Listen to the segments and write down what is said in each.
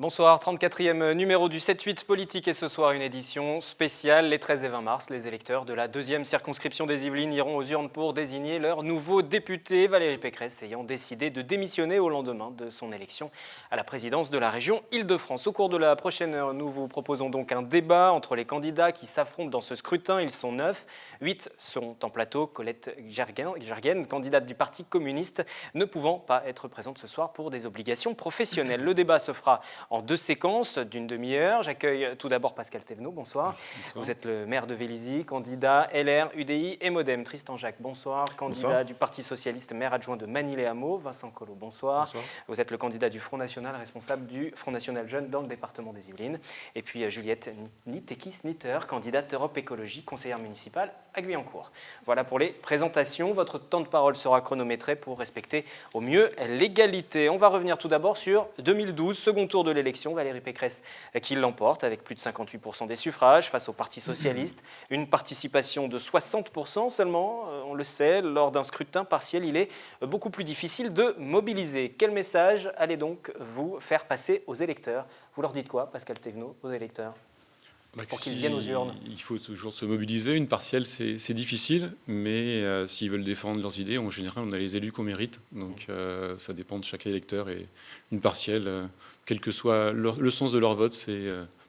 Bonsoir, 34e numéro du 7-8 politique et ce soir une édition spéciale. Les 13 et 20 mars, les électeurs de la deuxième circonscription des Yvelines iront aux urnes pour désigner leur nouveau député, Valérie Pécresse ayant décidé de démissionner au lendemain de son élection à la présidence de la région Île-de-France. Au cours de la prochaine heure, nous vous proposons donc un débat entre les candidats qui s'affrontent dans ce scrutin. Ils sont 9, 8 sont en plateau. Colette Gergen, candidate du Parti communiste, ne pouvant pas être présente ce soir pour des obligations professionnelles. Le débat se fera en deux séquences d'une demi-heure. J'accueille tout d'abord Pascal Thévenot, bonsoir. Bonsoir. Vous êtes le maire de Vélizy, candidat LR, UDI et Modem. Tristan Jacques, bonsoir. Candidat du Parti socialiste, maire adjoint de Manille-les-Hameaux. Vincent Collot, bonsoir. Bonsoir. Vous êtes le candidat du Front National, responsable du Front National Jeune dans le département des Yvelines. Et puis Juliette Nitekis-Nitter, candidate Europe Écologie, conseillère municipale à Guyancourt. Voilà pour les présentations. Votre temps de parole sera chronométré pour respecter au mieux l'égalité. On va revenir tout d'abord sur 2012, second tour de l'élection, Valérie Pécresse qui l'emporte avec plus de 58% des suffrages face au Parti socialiste. Une participation de 60% seulement, on le sait, lors d'un scrutin partiel, il est beaucoup plus difficile de mobiliser. Quel message allez donc vous faire passer aux électeurs? Vous leur dites quoi, Pascal Thévenot, aux électeurs pour qu'ils viennent aux urnes? Il faut toujours se mobiliser. Une partielle, c'est difficile, mais s'ils veulent défendre leurs idées, en général, on a les élus qu'on mérite. Donc ça dépend de chaque électeur. Et une partielle, quel que soit le sens de leur vote, c'est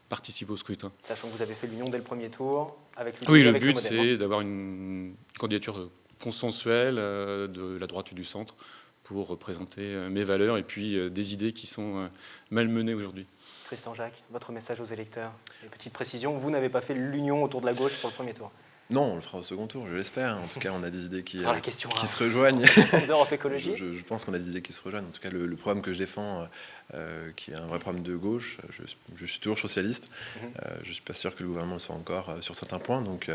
participer au scrutin. Sachant que vous avez fait l'union dès le premier tour avec l'UDI. Oui, le but, c'est d'avoir une candidature consensuelle de la droite ou du centre pour représenter mes valeurs et puis des idées qui sont malmenées aujourd'hui. Tristan Jacques, votre message aux électeurs. Une petite précision, vous n'avez pas fait l'union autour de la gauche pour le premier tour. Non, on le fera au second tour, je l'espère. En tout cas, on a des idées qui se rejoignent. D'Europe Écologie. Je pense qu'on a des idées qui se rejoignent. En tout cas, le programme que je défends, qui est un vrai programme de gauche, je suis toujours socialiste. Je ne suis pas sûr que le gouvernement le soit encore sur certains points. Donc,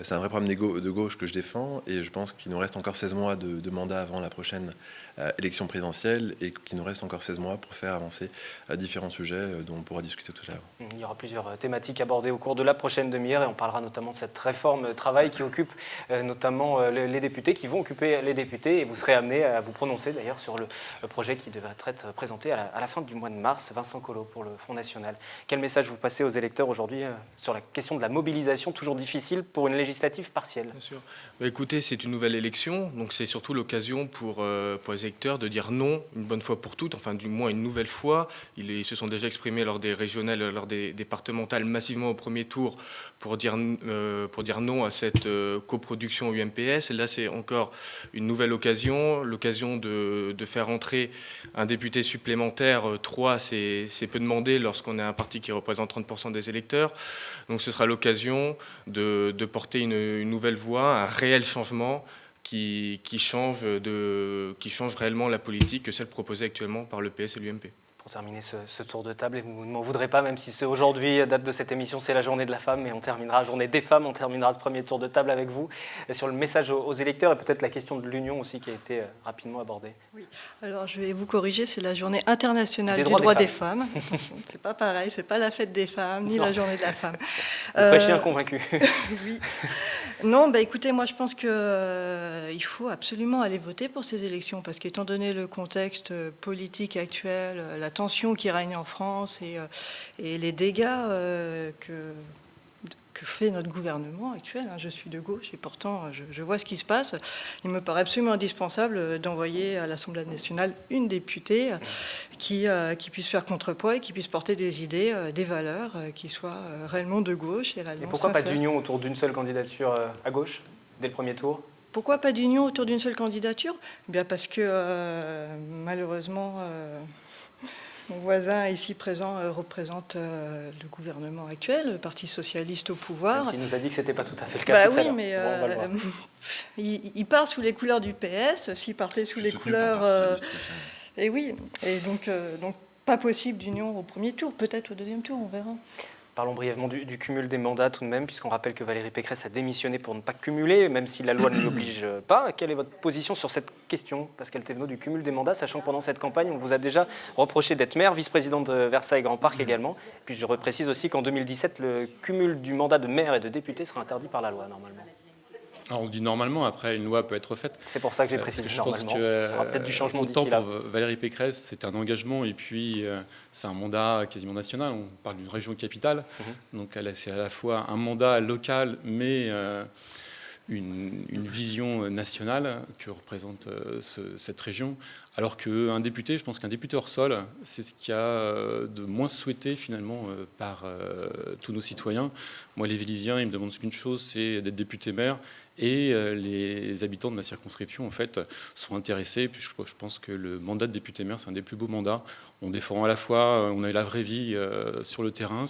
c'est un vrai programme de gauche que je défends. Et je pense qu'il nous reste encore 16 mois de mandat avant la prochaine élection présidentielle et qu'il nous reste encore 16 mois pour faire avancer différents sujets dont on pourra discuter tout à l'heure. Il y aura plusieurs thématiques abordées au cours de la prochaine demi-heure et on parlera notamment de cette réforme travail qui occupe notamment les députés, qui vont occuper les députés, et vous serez amené à vous prononcer d'ailleurs sur le projet qui devrait être présenté à la fin du mois de mars. Vincent Collot pour le Front National. Quel message vous passez aux électeurs aujourd'hui sur la question de la mobilisation, toujours difficile pour une législative partielle? Bien sûr. Écoutez, c'est une nouvelle élection, donc c'est surtout l'occasion pour les électeurs de dire non une bonne fois pour toutes, enfin du moins une nouvelle fois. Ils se sont déjà exprimés lors des régionales, lors des départementales massivement au premier tour pour dire non à cette coproduction UMPS. Et là, c'est encore une nouvelle occasion, l'occasion de faire entrer un député supplémentaire. 3, c'est peu demandé lorsqu'on a un parti qui représente 30% des électeurs. Donc ce sera l'occasion de porter une nouvelle voix, un réel changement qui change réellement la politique que celle proposée actuellement par le PS et l'UMP. Pour terminer ce tour de table, et vous ne m'en voudrez pas, même si c'est aujourd'hui, date de cette émission, c'est la journée de la femme, mais on terminera, journée des femmes, on terminera ce premier tour de table avec vous, sur le message aux électeurs et peut-être la question de l'union aussi qui a été rapidement abordée. Oui, alors je vais vous corriger, c'est la journée internationale du droit des femmes. C'est pas pareil, c'est pas la fête des femmes, ni la journée de la femme. Vous prêchez un convaincu. Oui. Non, écoutez, moi je pense qu'il faut absolument aller voter pour ces élections, parce qu'étant donné le contexte politique actuel, la tension qui règne en France et les dégâts que fait notre gouvernement actuel. Je suis de gauche et pourtant je vois ce qui se passe. Il me paraît absolument indispensable d'envoyer à l'Assemblée nationale une députée qui puisse faire contrepoids et qui puisse porter des idées, des valeurs qui soient réellement de gauche et réellement pourquoi sincères. Pas d'union autour d'une seule candidature à gauche dès le premier tour? Pourquoi pas d'union autour d'une seule candidature? Bien parce que malheureusement mon voisin ici présent représente le gouvernement actuel, le Parti socialiste au pouvoir. Il nous a dit que ce n'était pas tout à fait le cas tout à l'heure. Mais bon, il part sous les couleurs du PS. S'il partait sous les couleurs... et oui, et donc pas possible d'union au premier tour, peut-être au deuxième tour, on verra. Parlons brièvement du cumul des mandats tout de même, puisqu'on rappelle que Valérie Pécresse a démissionné pour ne pas cumuler, même si la loi ne l'oblige pas. Quelle est votre position sur cette question, Pascal Thévenot, du cumul des mandats, sachant que pendant cette campagne, on vous a déjà reproché d'être maire, vice-président de Versailles Grand Parc également. Puis je précise aussi qu'en 2017, le cumul du mandat de maire et de député sera interdit par la loi, normalement. Alors on dit normalement, après une loi peut être faite. C'est pour ça que j'ai Parce précisé que je pense normalement. que, Il y aura peut-être du changement autant d'ici là. pour Valérie Pécresse, c'est un engagement et puis c'est un mandat quasiment national. On parle d'une région capitale, donc c'est à la fois un mandat local, mais une vision nationale que représente cette région. Alors qu'un député, je pense qu'un député hors sol, c'est ce qu'il y a de moins souhaité finalement par tous nos citoyens. Moi, les Vélisiens, ils me demandent qu'une chose, c'est d'être député maire. Et les habitants de ma circonscription, en fait, sont intéressés. Puis je pense que le mandat de député maire, c'est un des plus beaux mandats. On défend à la fois, on a la vraie vie sur le terrain,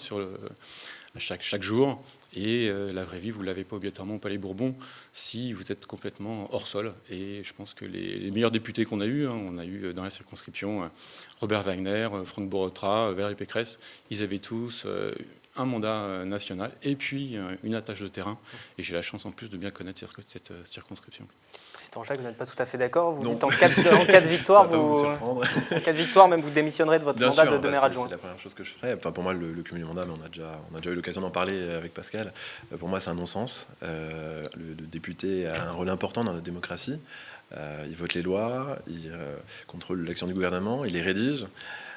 chaque jour. Et la vraie vie, vous ne l'avez pas obligatoirement au Palais Bourbon si vous êtes complètement hors sol. Et je pense que les meilleurs députés qu'on a eus, on a eu dans la circonscription Robert Wagner, Franck Borotra, Valérie Pécresse, ils avaient tous un mandat national et puis une attache de terrain. Et j'ai la chance en plus de bien connaître cette circonscription. Tristan Jacques, vous n'êtes pas tout à fait d'accord. Vous Non. dites en cas de victoire, en en cas de victoire, même vous démissionnerez de votre Bien mandat sûr, de maire adjoint. c'est la première chose que je ferais. Enfin, pour moi, le cumul des mandats, mais on a déjà eu l'occasion d'en parler avec Pascal. Pour moi, c'est un non-sens. Le député a un rôle important dans notre démocratie. Il vote les lois, il contrôle l'action du gouvernement, il les rédige.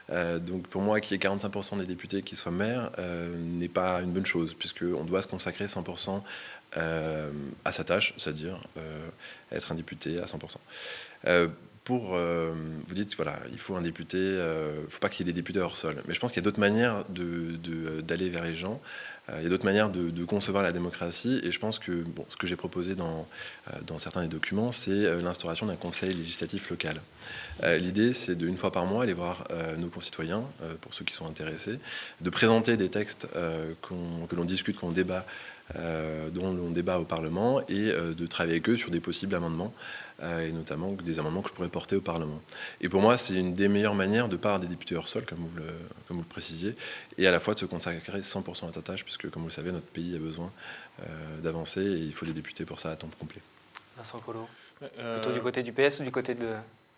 Donc pour moi, qu'il y ait 45% des députés qui soient maires n'est pas une bonne chose, puisqu'on doit se consacrer 100% à sa tâche, c'est-à-dire être un député à 100%. Vous dites, voilà, il faut un député, il ne faut pas qu'il y ait des députés hors sol. Mais je pense qu'il y a d'autres manières d'aller vers les gens. Il y a d'autres manières de concevoir la démocratie. Et je pense que ce que j'ai proposé dans certains des documents, c'est l'instauration d'un conseil législatif local. L'idée, c'est une fois par mois, aller voir nos concitoyens, pour ceux qui sont intéressés, de présenter des textes que l'on discute, qu'on débat, dont on débat au Parlement, et de travailler avec eux sur des possibles amendements, et notamment des amendements que je pourrais porter au Parlement. Et pour moi, c'est une des meilleures manières de part des députés hors sol, comme vous le précisiez, et à la fois de se consacrer 100% à ta tâche, puisque, comme vous le savez, notre pays a besoin d'avancer, et il faut des députés pour ça à temps complet. Vincent Collot, plutôt du côté du PS ou du côté des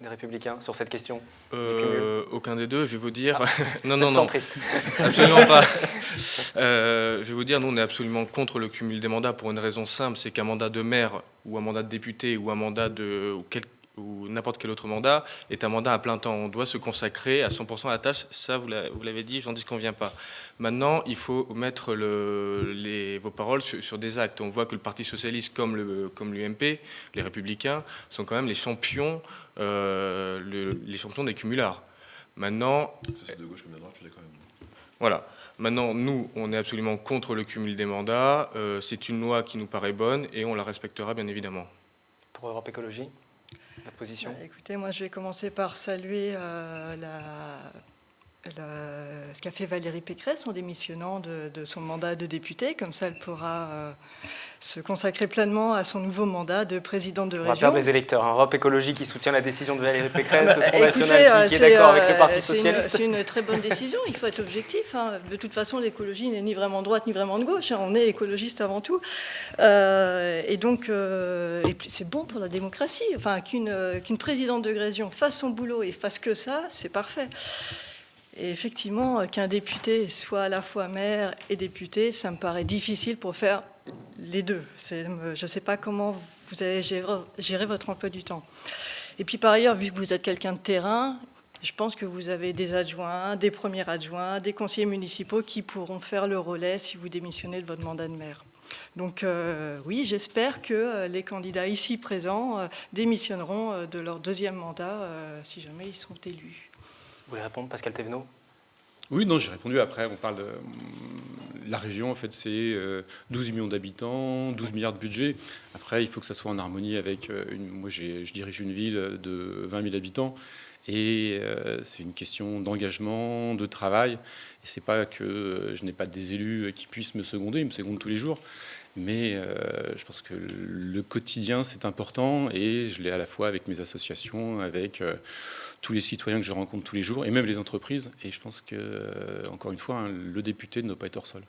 Républicains sur cette question du cumul? Aucun des deux, je vais vous dire. Non, centriste. Absolument pas. Je vais vous dire, nous, on est absolument contre le cumul des mandats pour une raison simple, c'est qu'un mandat de maire ou un mandat de député ou un mandat ou n'importe quel autre mandat est un mandat à plein temps. On doit se consacrer à 100% à la tâche. Ça, vous l'avez dit, j'en disconviens pas. Maintenant, il faut mettre vos paroles sur des actes. On voit que le Parti socialiste, comme l'UMP, les Républicains, sont quand même les champions, les champions des cumulards. Maintenant, C'est de gauche comme de droite, je suis d'accord avec vous. Voilà. Maintenant, nous, on est absolument contre le cumul des mandats. C'est une loi qui nous paraît bonne et on la respectera, bien évidemment. Pour Europe Écologie, votre position? Écoutez, moi je vais commencer par saluer ce qu'a fait Valérie Pécresse en démissionnant de son mandat de députée. Comme ça, elle pourra se consacrer pleinement à son nouveau mandat de présidente de région. On va perdre les électeurs. Europe Écologie qui soutient la décision de Valérie Pécresse, le Front Écoutez, National qui est d'accord avec le Parti c'est Socialiste. une très bonne décision, il faut être objectif. De toute façon, l'écologie n'est ni vraiment de droite ni vraiment de gauche. On est écologiste avant tout. Et donc, c'est bon pour la démocratie. Enfin, qu'une présidente de région fasse son boulot et fasse que ça, c'est parfait. Et effectivement, qu'un député soit à la fois maire et député, ça me paraît difficile pour faire les deux. Je ne sais pas comment vous allez gérer votre emploi du temps. Et puis par ailleurs, vu que vous êtes quelqu'un de terrain, je pense que vous avez des adjoints, des premiers adjoints, des conseillers municipaux qui pourront faire le relais si vous démissionnez de votre mandat de maire. Donc oui, j'espère que les candidats ici présents démissionneront de leur deuxième mandat si jamais ils sont élus. Vous voulez répondre, Pascal Thévenot? Oui, non, j'ai répondu. Après, on parle de la région, en fait, c'est 12 millions d'habitants, 12 milliards de budget. Après, il faut que ça soit en harmonie avec... moi, je dirige une ville de 20 000 habitants. Et c'est une question d'engagement, de travail. Et c'est pas que je n'ai pas des élus qui puissent me seconder, ils me secondent tous les jours. Mais je pense que le quotidien, c'est important. Et je l'ai à la fois avec mes associations, avec tous les citoyens que je rencontre tous les jours, et même les entreprises. Et je pense que, encore une fois, le député ne doit pas être hors sol.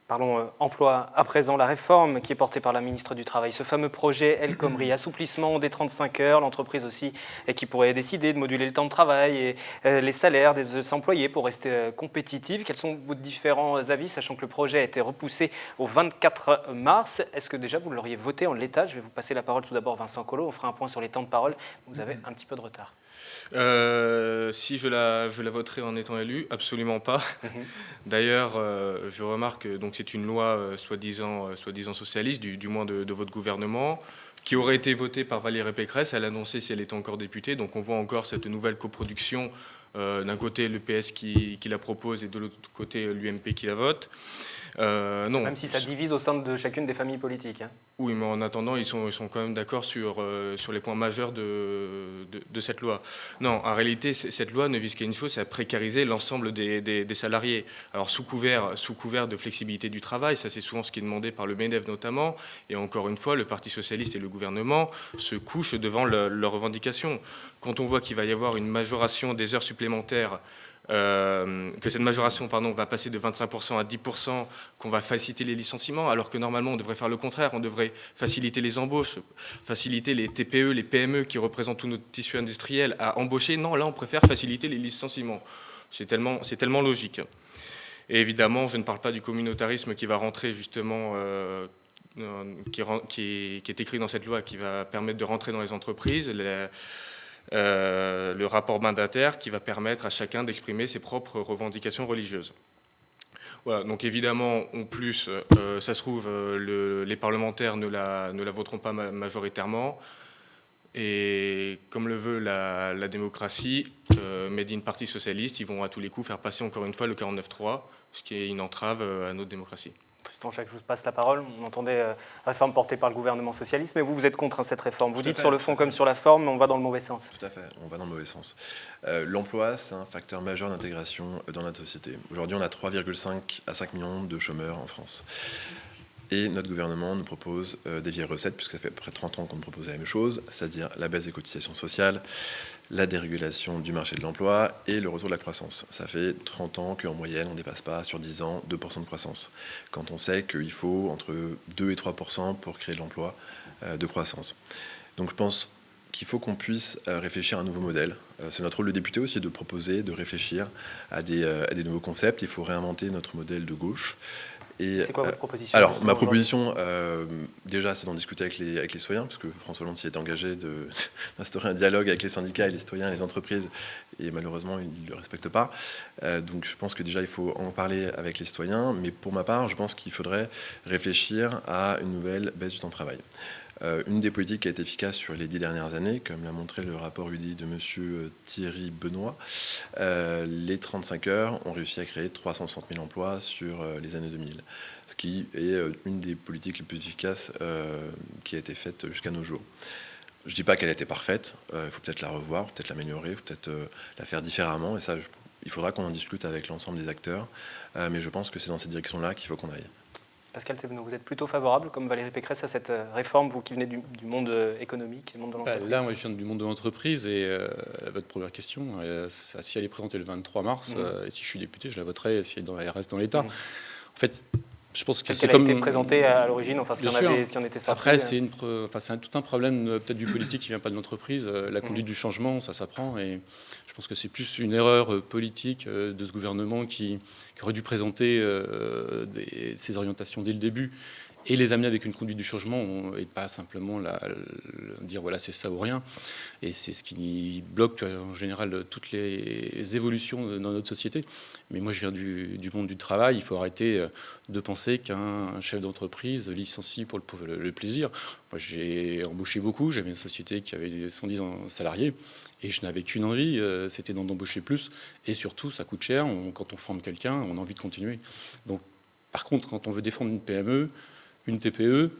Parlons emploi à présent, la réforme qui est portée par la ministre du Travail, ce fameux projet El Khomri, assouplissement des 35 heures, l'entreprise aussi qui pourrait décider de moduler le temps de travail et les salaires des employés pour rester compétitifs. Quels sont vos différents avis, sachant que le projet a été repoussé au 24 mars? Est-ce que déjà vous l'auriez voté en l'état? Je vais vous passer la parole tout d'abord, Vincent Collot, on fera un point sur les temps de parole. Vous avez un petit peu de retard. Si je la voterai en étant élu, absolument pas. D'ailleurs, je remarque que c'est une loi soi-disant socialiste, du moins de votre gouvernement, qui aurait été votée par Valérie Pécresse. Elle annonçait si elle était encore députée. Donc on voit encore cette nouvelle coproduction. D'un côté le PS qui la propose et de l'autre côté l'UMP qui la vote. Non. Même si ça divise au sein de chacune des familles politiques. Hein. Oui, mais en attendant, ils sont quand même d'accord sur les points majeurs de cette loi. Non, en réalité, cette loi ne vise qu'à une chose, c'est à précariser l'ensemble des salariés. Alors, sous couvert de flexibilité du travail, ça c'est souvent ce qui est demandé par le MEDEF notamment, et encore une fois, le Parti socialiste et le gouvernement se couchent devant leurs revendications. Quand on voit qu'il va y avoir une majoration des heures supplémentaires, que cette majoration va passer de 25% à 10%, qu'on va faciliter les licenciements, alors que normalement on devrait faire le contraire, on devrait faciliter les embauches, faciliter les TPE, les PME qui représentent tout notre tissu industriel à embaucher. Non, là on préfère faciliter les licenciements. C'est tellement logique. Et évidemment, je ne parle pas du communautarisme qui va rentrer justement, qui est écrit dans cette loi, qui va permettre de rentrer dans les entreprises. Le rapport mandataire qui va permettre à chacun d'exprimer ses propres revendications religieuses. Voilà, donc évidemment, en plus, ça se trouve, les parlementaires ne la voteront pas majoritairement. Et comme le veut la démocratie, made in Parti socialiste, ils vont à tous les coups faire passer encore une fois le 49.3, ce qui est une entrave à notre démocratie. Tristan Jacques, je vous passe la parole. On entendait réforme portée par le gouvernement socialiste, mais vous êtes contre cette réforme. Vous dites sur le fond comme sur la forme, on va dans le mauvais sens. Tout à fait, on va dans le mauvais sens. L'emploi, c'est un facteur majeur d'intégration dans notre société. Aujourd'hui, on a 3,5 à 5 millions de chômeurs en France. Et notre gouvernement nous propose des vieilles recettes, puisque ça fait à peu près 30 ans qu'on nous propose la même chose, c'est-à-dire la baisse des cotisations sociales, la dérégulation du marché de l'emploi et le retour de la croissance. Ça fait 30 ans qu'en moyenne, on ne dépasse pas sur 10 ans 2% de croissance, quand on sait qu'il faut entre 2 et 3% pour créer de l'emploi de croissance. Donc je pense qu'il faut qu'on puisse réfléchir à un nouveau modèle. C'est notre rôle de député aussi de proposer, de réfléchir à des nouveaux concepts. Il faut réinventer notre modèle de gauche. C'est quoi votre proposition? Alors, ma proposition, déjà, c'est d'en discuter avec les citoyens, parce que François Hollande s'y est engagé d'instaurer un dialogue avec les syndicats et les citoyens et les entreprises, et malheureusement, il ne le respecte pas. Donc, je pense que déjà, il faut en parler avec les citoyens, mais pour ma part, je pense qu'il faudrait réfléchir à une nouvelle baisse du temps de travail. Une des politiques qui a été efficace sur les 10 dernières années, comme l'a montré le rapport UDI de M. Thierry Benoît, les 35 heures ont réussi à créer 360 000 emplois sur les années 2000, ce qui est une des politiques les plus efficaces qui a été faite jusqu'à nos jours. Je ne dis pas qu'elle a été parfaite, il faut peut-être la revoir, peut-être l'améliorer, il faut peut-être la faire différemment, et ça, il faudra qu'on en discute avec l'ensemble des acteurs, mais je pense que c'est dans cette direction-là qu'il faut qu'on aille. Pascal Thévenot, vous êtes plutôt favorable, comme Valérie Pécresse, à cette réforme, vous qui venez du monde économique et du monde de l'entreprise? Là, moi, je viens du monde de l'entreprise et votre première question, si elle est présentée le 23 mars, et si je suis député, je la voterai si elle reste dans l'État. En fait, je pense que c'est comme... Elle a été présentée à l'origine, enfin, ce qui en était sorti. Après, c'est tout un problème peut-être du politique qui ne vient pas de l'entreprise. La conduite du changement, ça s'apprend. Et je pense que c'est plus une erreur politique de ce gouvernement qui aurait dû présenter ses orientations dès le début et les amener avec une conduite du changement et pas simplement dire voilà, c'est ça ou rien. Et c'est ce qui bloque en général toutes les évolutions dans notre société. Mais moi, je viens du monde du travail. Il faut arrêter de penser qu'un chef d'entreprise licencie pour le plaisir. Moi, j'ai embauché beaucoup. J'avais une société qui avait 110 salariés et je n'avais qu'une envie, c'était d'en embaucher plus. Et surtout, ça coûte cher. Quand on forme quelqu'un, on a envie de continuer. Donc, par contre, quand on veut défendre une PME, une TPE,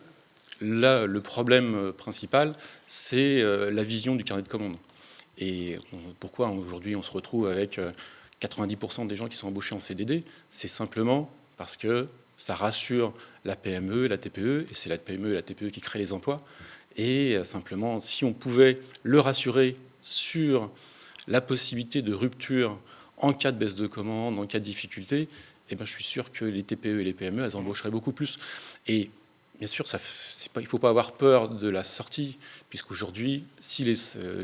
là, le problème principal, c'est la vision du carnet de commandes. Et pourquoi aujourd'hui on se retrouve avec 90% des gens qui sont embauchés en CDD? C'est simplement parce que ça rassure la PME, la TPE, et c'est la PME et la TPE qui créent les emplois. Et simplement, si on pouvait le rassurer sur la possibilité de rupture en cas de baisse de commande, en cas de difficulté, eh ben, je suis sûr que les TPE et les PME, elles embaucheraient beaucoup plus. Et bien sûr, il ne faut pas avoir peur de la sortie, puisqu'aujourd'hui, si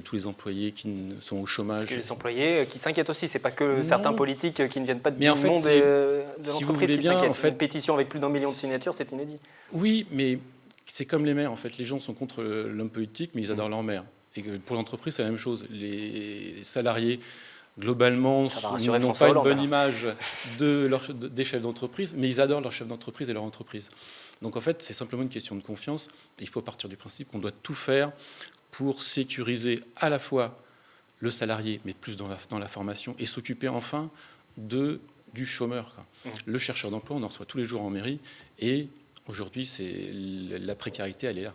tous les employés qui sont au chômage... Parce que les employés qui s'inquiètent aussi, c'est pas que certains politiques qui ne viennent pas du en fait, monde de si vous l'entreprise voulez qui bien, s'inquiètent. en fait, Une pétition avec plus d'1 million de signatures, c'est inédit. Oui, mais c'est comme les maires, en fait. Les gens sont contre l'homme politique, mais ils adorent leur maire. Et pour l'entreprise, c'est la même chose. Les salariés, globalement, n'ont pas une bonne image des chefs d'entreprise, mais ils adorent leur chef d'entreprise et leur entreprise. Donc en fait, c'est simplement une question de confiance. Il faut partir du principe qu'on doit tout faire pour sécuriser à la fois le salarié, mais plus dans la formation, et s'occuper enfin du chômeur. Le chercheur d'emploi, on en reçoit tous les jours en mairie, et aujourd'hui, la précarité, elle est là.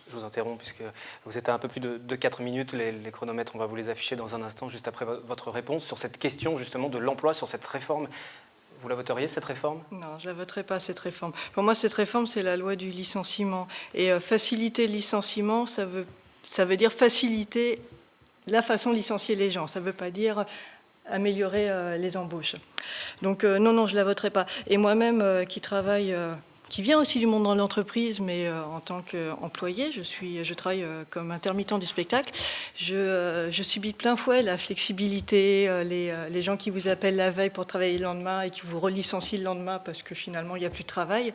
Je vous interromps puisque vous êtes à un peu plus de 4 minutes. Les chronomètres, on va vous les afficher dans un instant, juste après votre réponse sur cette question justement de l'emploi, sur cette réforme. Vous la voteriez, cette réforme ? Non, je ne la voterai pas, cette réforme. Pour moi, cette réforme, c'est la loi du licenciement. Et faciliter le licenciement, ça veut dire faciliter la façon de licencier les gens. Ça ne veut pas dire améliorer les embauches. Donc non, je ne la voterai pas. Et moi-même, qui vient aussi du monde dans l'entreprise, mais en tant qu'employé, je travaille comme intermittent du spectacle. Je subis de plein fouet la flexibilité, les gens qui vous appellent la veille pour travailler le lendemain et qui vous relicencient le lendemain parce que finalement il n'y a plus de travail.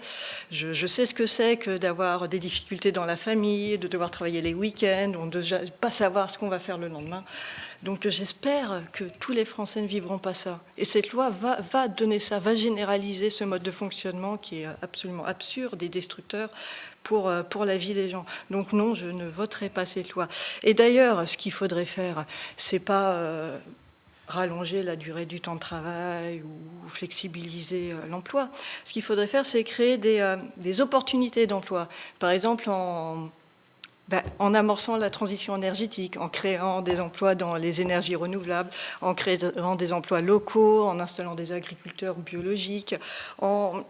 Je sais ce que c'est que d'avoir des difficultés dans la famille, de devoir travailler les week-ends, de ne pas savoir ce qu'on va faire le lendemain. Donc j'espère que tous les Français ne vivront pas ça. Et cette loi va donner ça, va généraliser ce mode de fonctionnement qui est absolument absurde et destructeur pour la vie des gens. Donc non, je ne voterai pas cette loi. Et d'ailleurs, ce qu'il faudrait faire, c'est pas rallonger la durée du temps de travail ou flexibiliser l'emploi. Ce qu'il faudrait faire, c'est créer des opportunités d'emploi. Par exemple, en amorçant la transition énergétique, en créant des emplois dans les énergies renouvelables, en créant des emplois locaux, en installant des agriculteurs biologiques, en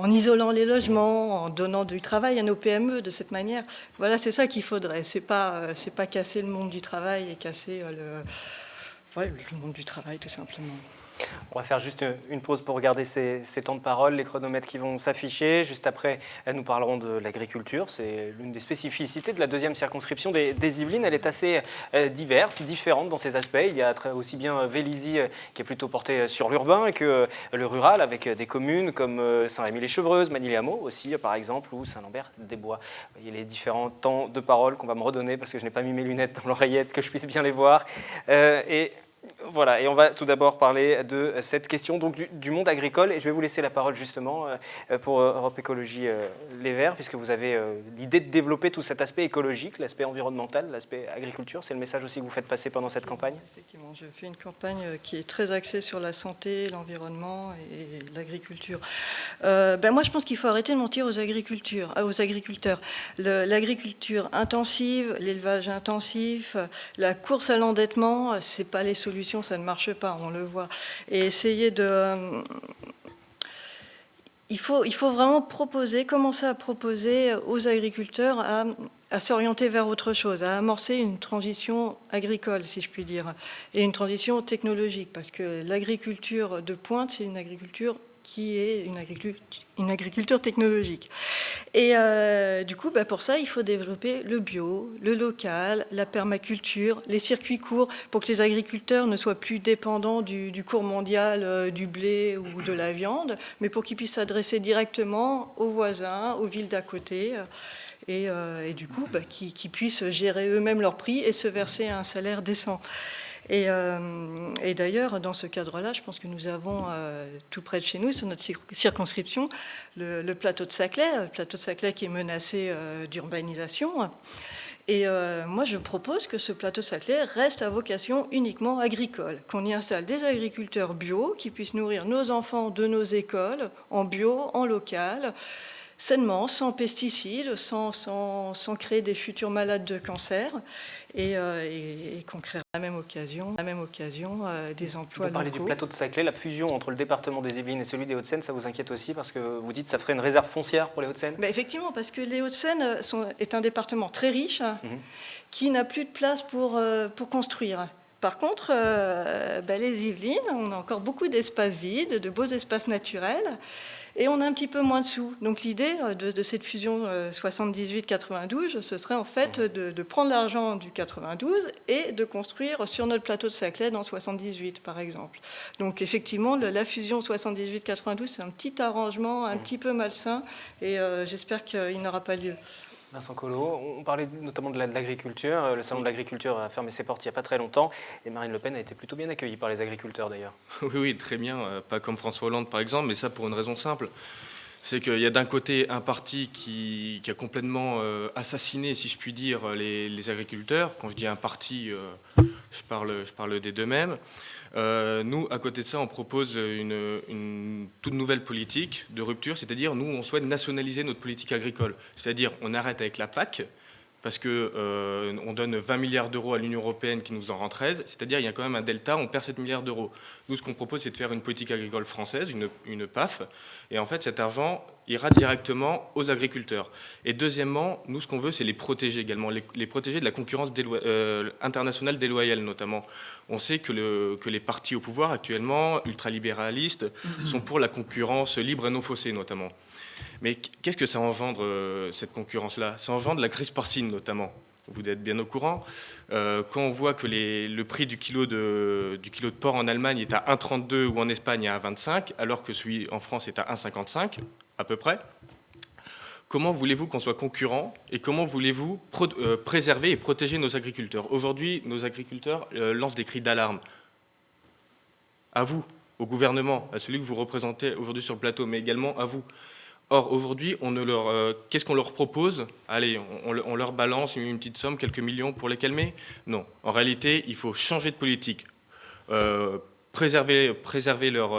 isolant les logements, en donnant du travail à nos PME de cette manière. Voilà, c'est ça qu'il faudrait. C'est pas casser le monde du travail et casser le monde du travail, tout simplement. On va faire juste une pause pour regarder ces temps de parole, les chronomètres qui vont s'afficher. Juste après, nous parlerons de l'agriculture. C'est l'une des spécificités de la deuxième circonscription des Yvelines. Elle est assez diverse, différente dans ses aspects. Il y a aussi bien Vélizy qui est plutôt porté sur l'urbain que le rural, avec des communes comme Saint-Rémy-les-Chevreuses, Magny-les-Hameaux aussi, par exemple, ou Saint-Lambert-des-Bois. Vous voyez les différents temps de parole qu'on va me redonner parce que je n'ai pas mis mes lunettes dans l'oreillette, que je puisse bien les voir. Voilà, et on va tout d'abord parler de cette question donc, du monde agricole. Et je vais vous laisser la parole justement pour Europe Écologie Les Verts, puisque vous avez l'idée de développer tout cet aspect écologique, l'aspect environnemental, l'aspect agriculture. C'est le message aussi que vous faites passer pendant cette campagne ? Effectivement, je fais une campagne qui est très axée sur la santé, l'environnement et l'agriculture. Moi, je pense qu'il faut arrêter de mentir aux agriculteurs. L'agriculture intensive, l'élevage intensif, la course à l'endettement, c'est pas les solutions, ça ne marche pas, on le voit. Et essayer il faut vraiment commencer à proposer aux agriculteurs à s'orienter vers autre chose, à amorcer une transition agricole, si je puis dire, et une transition technologique, parce que l'agriculture de pointe, c'est une agriculture qui est une agriculture technologique. Et du coup, pour ça, il faut développer le bio, le local, la permaculture, les circuits courts, pour que les agriculteurs ne soient plus dépendants du cours mondial du blé ou de la viande, mais pour qu'ils puissent s'adresser directement aux voisins, aux villes d'à côté, et du coup, qu'ils puissent gérer eux-mêmes leurs prix et se verser un salaire décent. Et d'ailleurs, dans ce cadre-là, je pense que nous avons tout près de chez nous, sur notre circonscription, le plateau de Saclay qui est menacé d'urbanisation. Et moi, je propose que ce plateau de Saclay reste à vocation uniquement agricole, qu'on y installe des agriculteurs bio qui puissent nourrir nos enfants de nos écoles en bio, en local, sainement, sans pesticides, sans créer des futurs malades de cancer, et qu'on crée à la même occasion des emplois locaux. Vous parlez du plateau de Saclay, la fusion entre le département des Yvelines et celui des Hauts-de-Seine, ça vous inquiète aussi parce que vous dites que ça ferait une réserve foncière pour les Hauts-de-Seine ? Effectivement, parce que les Hauts-de-Seine est un département très riche qui n'a plus de place pour construire. Par contre, les Yvelines, on a encore beaucoup d'espaces vides, de beaux espaces naturels, et on a un petit peu moins de sous. Donc l'idée de cette fusion 78-92, ce serait en fait de prendre l'argent du 92 et de construire sur notre plateau de Saclay dans 78, par exemple. Donc effectivement, la fusion 78-92, c'est un petit arrangement un petit peu malsain, et j'espère qu'il n'aura pas lieu. Vincent Collot, on parlait notamment de l'agriculture. Le salon de l'agriculture a fermé ses portes il n'y a pas très longtemps et Marine Le Pen a été plutôt bien accueillie par les agriculteurs d'ailleurs. Oui, très bien. Pas comme François Hollande par exemple, mais ça pour une raison simple. C'est qu'il y a d'un côté un parti qui a complètement assassiné, si je puis dire, les agriculteurs. Quand je dis un parti, je parle des deux mêmes. Nous, à côté de ça, on propose une toute nouvelle politique de rupture, c'est-à-dire nous, on souhaite nationaliser notre politique agricole. C'est-à-dire on arrête avec la PAC, parce qu'on donne 20 milliards d'euros à l'Union européenne qui nous en rend 13, c'est-à-dire il y a quand même un delta, on perd 7 milliards d'euros. Nous, ce qu'on propose, c'est de faire une politique agricole française, une PAF, et en fait, cet argent ira directement aux agriculteurs. Et deuxièmement, nous, ce qu'on veut, c'est les protéger également, les protéger de la concurrence internationale déloyale, notamment. On sait que les partis au pouvoir, actuellement, ultralibéralistes, sont pour la concurrence libre et non faussée, notamment. Mais qu'est-ce que ça engendre, cette concurrence-là? Ça engendre la crise porcine, notamment. Vous êtes bien au courant. Quand on voit que le prix du kilo de porc en Allemagne est à 1,32 ou en Espagne à 1,25, alors que celui en France est à 1,55, à peu près, comment voulez-vous qu'on soit concurrent et comment voulez-vous préserver et protéger nos agriculteurs? Aujourd'hui, nos agriculteurs lancent des cris d'alarme. À vous, au gouvernement, à celui que vous représentez aujourd'hui sur le plateau, mais également à vous. Or, aujourd'hui, qu'est-ce qu'on leur propose? Allez, on leur balance une petite somme, quelques millions pour les calmer? Non. En réalité, il faut changer de politique. Préserver leur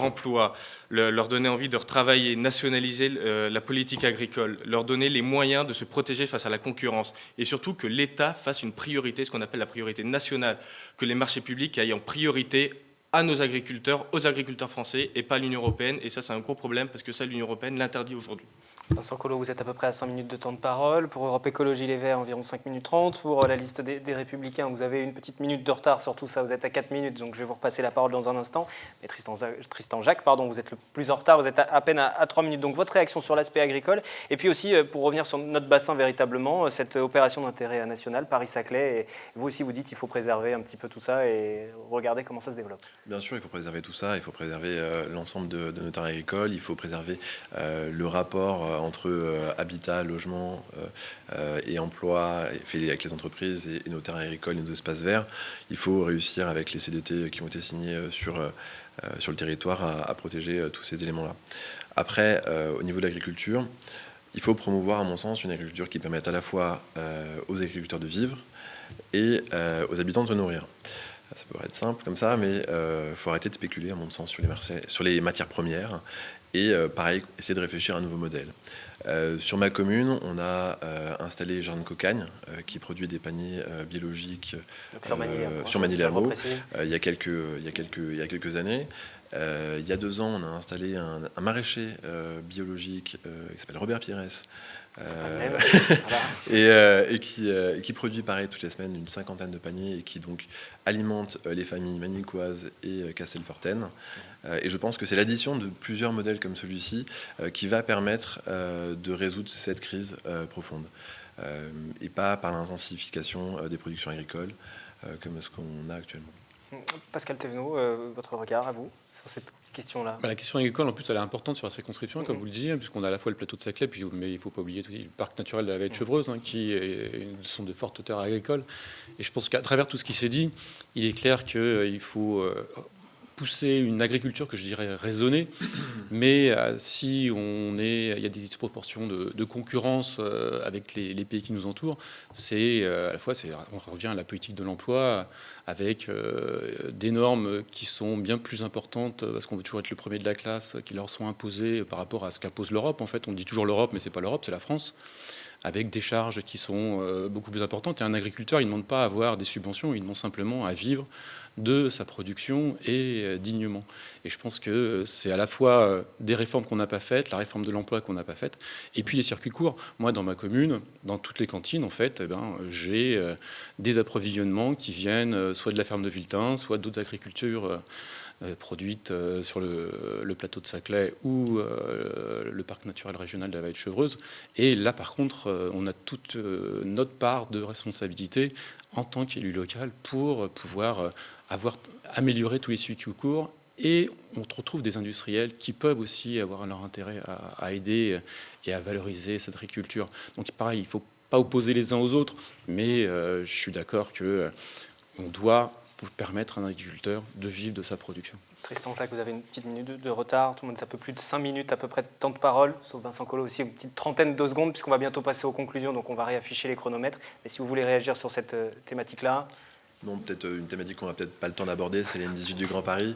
emploi, leur donner envie de retravailler, nationaliser la politique agricole, leur donner les moyens de se protéger face à la concurrence. Et surtout que l'État fasse une priorité, ce qu'on appelle la priorité nationale, que les marchés publics aillent en priorité à nos agriculteurs, aux agriculteurs français et pas à l'Union européenne. Et ça, c'est un gros problème parce que ça, l'Union européenne l'interdit aujourd'hui. Vincent Collot, vous êtes à peu près à 5 minutes de temps de parole. Pour Europe Écologie Les Verts, environ 5 minutes 30. Pour la liste des Républicains, vous avez une petite minute de retard sur tout ça. Vous êtes à 4 minutes, donc je vais vous repasser la parole dans un instant. Mais Tristan Jacques, vous êtes le plus en retard. Vous êtes à peine à 3 minutes. Donc votre réaction sur l'aspect agricole. Et puis aussi, pour revenir sur notre bassin véritablement, cette opération d'intérêt national, Paris-Saclay. Et vous aussi, vous dites qu'il faut préserver un petit peu tout ça et regarder comment ça se développe. Bien sûr, il faut préserver tout ça. Il faut préserver l'ensemble de nos terres agricoles. Il faut préserver le rapport entre habitat, logement et emploi fait avec les entreprises et nos terres agricoles et nos espaces verts. Il faut réussir avec les CDT qui ont été signés sur le territoire à protéger tous ces éléments-là. Après, au niveau de l'agriculture, il faut promouvoir, à mon sens, une agriculture qui permette à la fois aux agriculteurs de vivre et aux habitants de se nourrir. Ça peut être simple comme ça, mais il faut arrêter de spéculer, à mon sens, sur les matières premières. Et pareil, essayer de réfléchir à un nouveau modèle. Sur ma commune, on a installé Jardin de Cocagne, qui produit des paniers biologiques sur Manille-les-Hameaux il y a quelques années. Il y a 2 ans, on a installé un maraîcher biologique qui s'appelle Robert Pires. Et qui produit pareil toutes les semaines une 50aine de paniers et qui donc alimente les familles manicoises et castelfortaines. Et je pense que c'est l'addition de plusieurs modèles comme celui-ci qui va permettre de résoudre cette crise profonde et pas par l'intensification des productions agricoles comme ce qu'on a actuellement. Pascal Thévenot, votre regard à vous sur cette question-là? La question agricole, en plus, elle est importante sur la circonscription, comme vous le disiez, puisqu'on a à la fois le plateau de Saclay, mais il ne faut pas oublier le parc naturel de la Vallée de Chevreuse, qui est une zone de fortes terres agricoles. Et je pense qu'à travers tout ce qui s'est dit, il est clair qu'il faut pousser une agriculture que je dirais raisonnée, mais si il y a des disproportions de concurrence avec les pays qui nous entourent, à la fois on revient à la politique de l'emploi avec des normes qui sont bien plus importantes parce qu'on veut toujours être le premier de la classe, qui leur sont imposées par rapport à ce qu'impose l'Europe. En fait, on dit toujours l'Europe, mais c'est pas l'Europe, c'est la France. avec des charges qui sont beaucoup plus importantes. Et un agriculteur, il ne demande pas à avoir des subventions, il demande simplement à vivre de sa production et dignement. Et je pense que c'est à la fois des réformes qu'on n'a pas faites, la réforme de l'emploi qu'on n'a pas faite, et puis les circuits courts. Moi, dans ma commune, dans toutes les cantines, en fait, j'ai des approvisionnements qui viennent soit de la ferme de Viltin, soit d'autres agricultures produites sur le plateau de Saclay ou le parc naturel régional de la Vallée de Chevreuse. Et là, par contre, on a toute notre part de responsabilité en tant qu'élu local pour pouvoir améliorer tous les circuits courts. Et on retrouve des industriels qui peuvent aussi avoir leur intérêt à aider et à valoriser cette agriculture. Donc pareil, il ne faut pas opposer les uns aux autres, mais je suis d'accord qu'on doit permettre à un agriculteur de vivre de sa production. Tristan Claque, vous avez une petite minute de retard. Tout le monde est un peu plus de 5 minutes à peu près de temps de parole, sauf Vincent Collot aussi, une petite trentaine de secondes, puisqu'on va bientôt passer aux conclusions, donc on va réafficher les chronomètres. Et si vous voulez réagir sur cette thématique-là. Non, peut-être une thématique qu'on n'a peut-être pas le temps d'aborder, c'est les N18 du Grand Paris.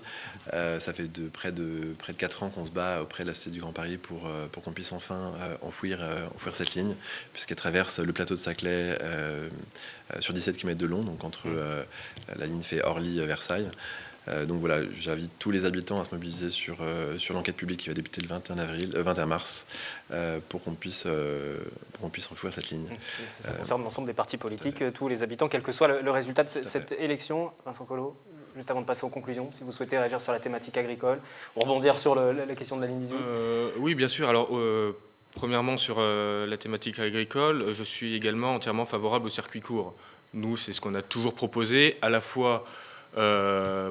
Ça fait près de 4 ans qu'on se bat auprès de la Cité du Grand Paris pour qu'on puisse enfin enfouir cette ligne, puisqu'elle traverse le plateau de Saclay sur 17 km de long, donc entre la ligne fait Orly-Versailles. Donc voilà, j'invite tous les habitants à se mobiliser sur l'enquête publique qui va débuter le 21 mars pour qu'on puisse enfouir cette ligne. Ça concerne l'ensemble des partis politiques, tous les habitants, quel que soit le résultat de cette élection. Vincent Collot, juste avant de passer aux conclusions, si vous souhaitez réagir sur la thématique agricole, ou rebondir sur la question de la ligne 18. Oui, bien sûr. Alors, premièrement, sur la thématique agricole, je suis également entièrement favorable au circuit court. Nous, c'est ce qu'on a toujours proposé, à la fois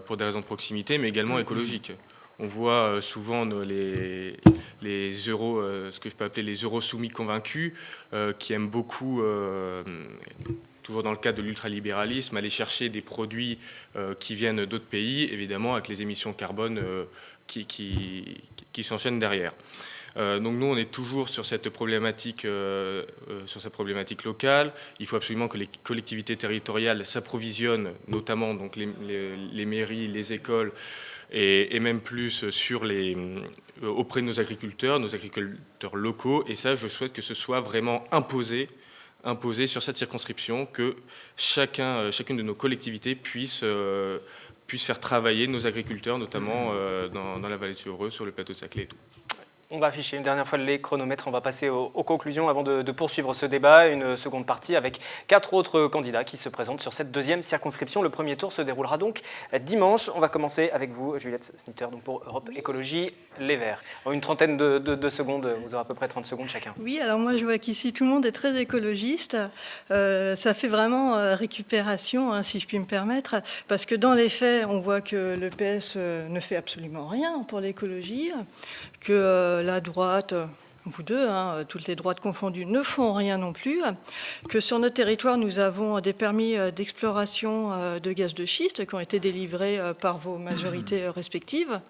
pour des raisons de proximité, mais également écologiques. On voit souvent les euros, ce que je peux appeler les eurosoumis convaincus, qui aiment beaucoup, toujours dans le cadre de l'ultralibéralisme, aller chercher des produits qui viennent d'autres pays, évidemment avec les émissions carbone qui s'enchaînent derrière. Donc nous, on est toujours sur cette problématique locale. Il faut absolument que les collectivités territoriales s'approvisionnent, notamment donc les mairies, les écoles, et même plus auprès de nos agriculteurs locaux. Et ça, je souhaite que ce soit vraiment imposé sur cette circonscription, que chacune de nos collectivités puisse faire travailler nos agriculteurs, notamment dans la vallée de Chevreuse, sur le plateau de Saclay et tout. On va afficher une dernière fois les chronomètres. On va passer aux conclusions avant de poursuivre ce débat. Une seconde partie avec 4 autres candidats qui se présentent sur cette deuxième circonscription. Le premier tour se déroulera donc dimanche. On va commencer avec vous, Juliette Snitter, donc pour Europe Écologie Les Verts. En une trentaine de secondes, vous aurez à peu près 30 secondes chacun. Oui, alors moi je vois qu'ici tout le monde est très écologiste. Ça fait vraiment récupération, hein, si je puis me permettre, parce que dans les faits, on voit que le PS ne fait absolument rien pour l'écologie, que la droite, vous deux, hein, toutes les droites confondues, ne font rien non plus, que sur notre territoire, nous avons des permis d'exploration de gaz de schiste qui ont été délivrés par vos majorités respectives,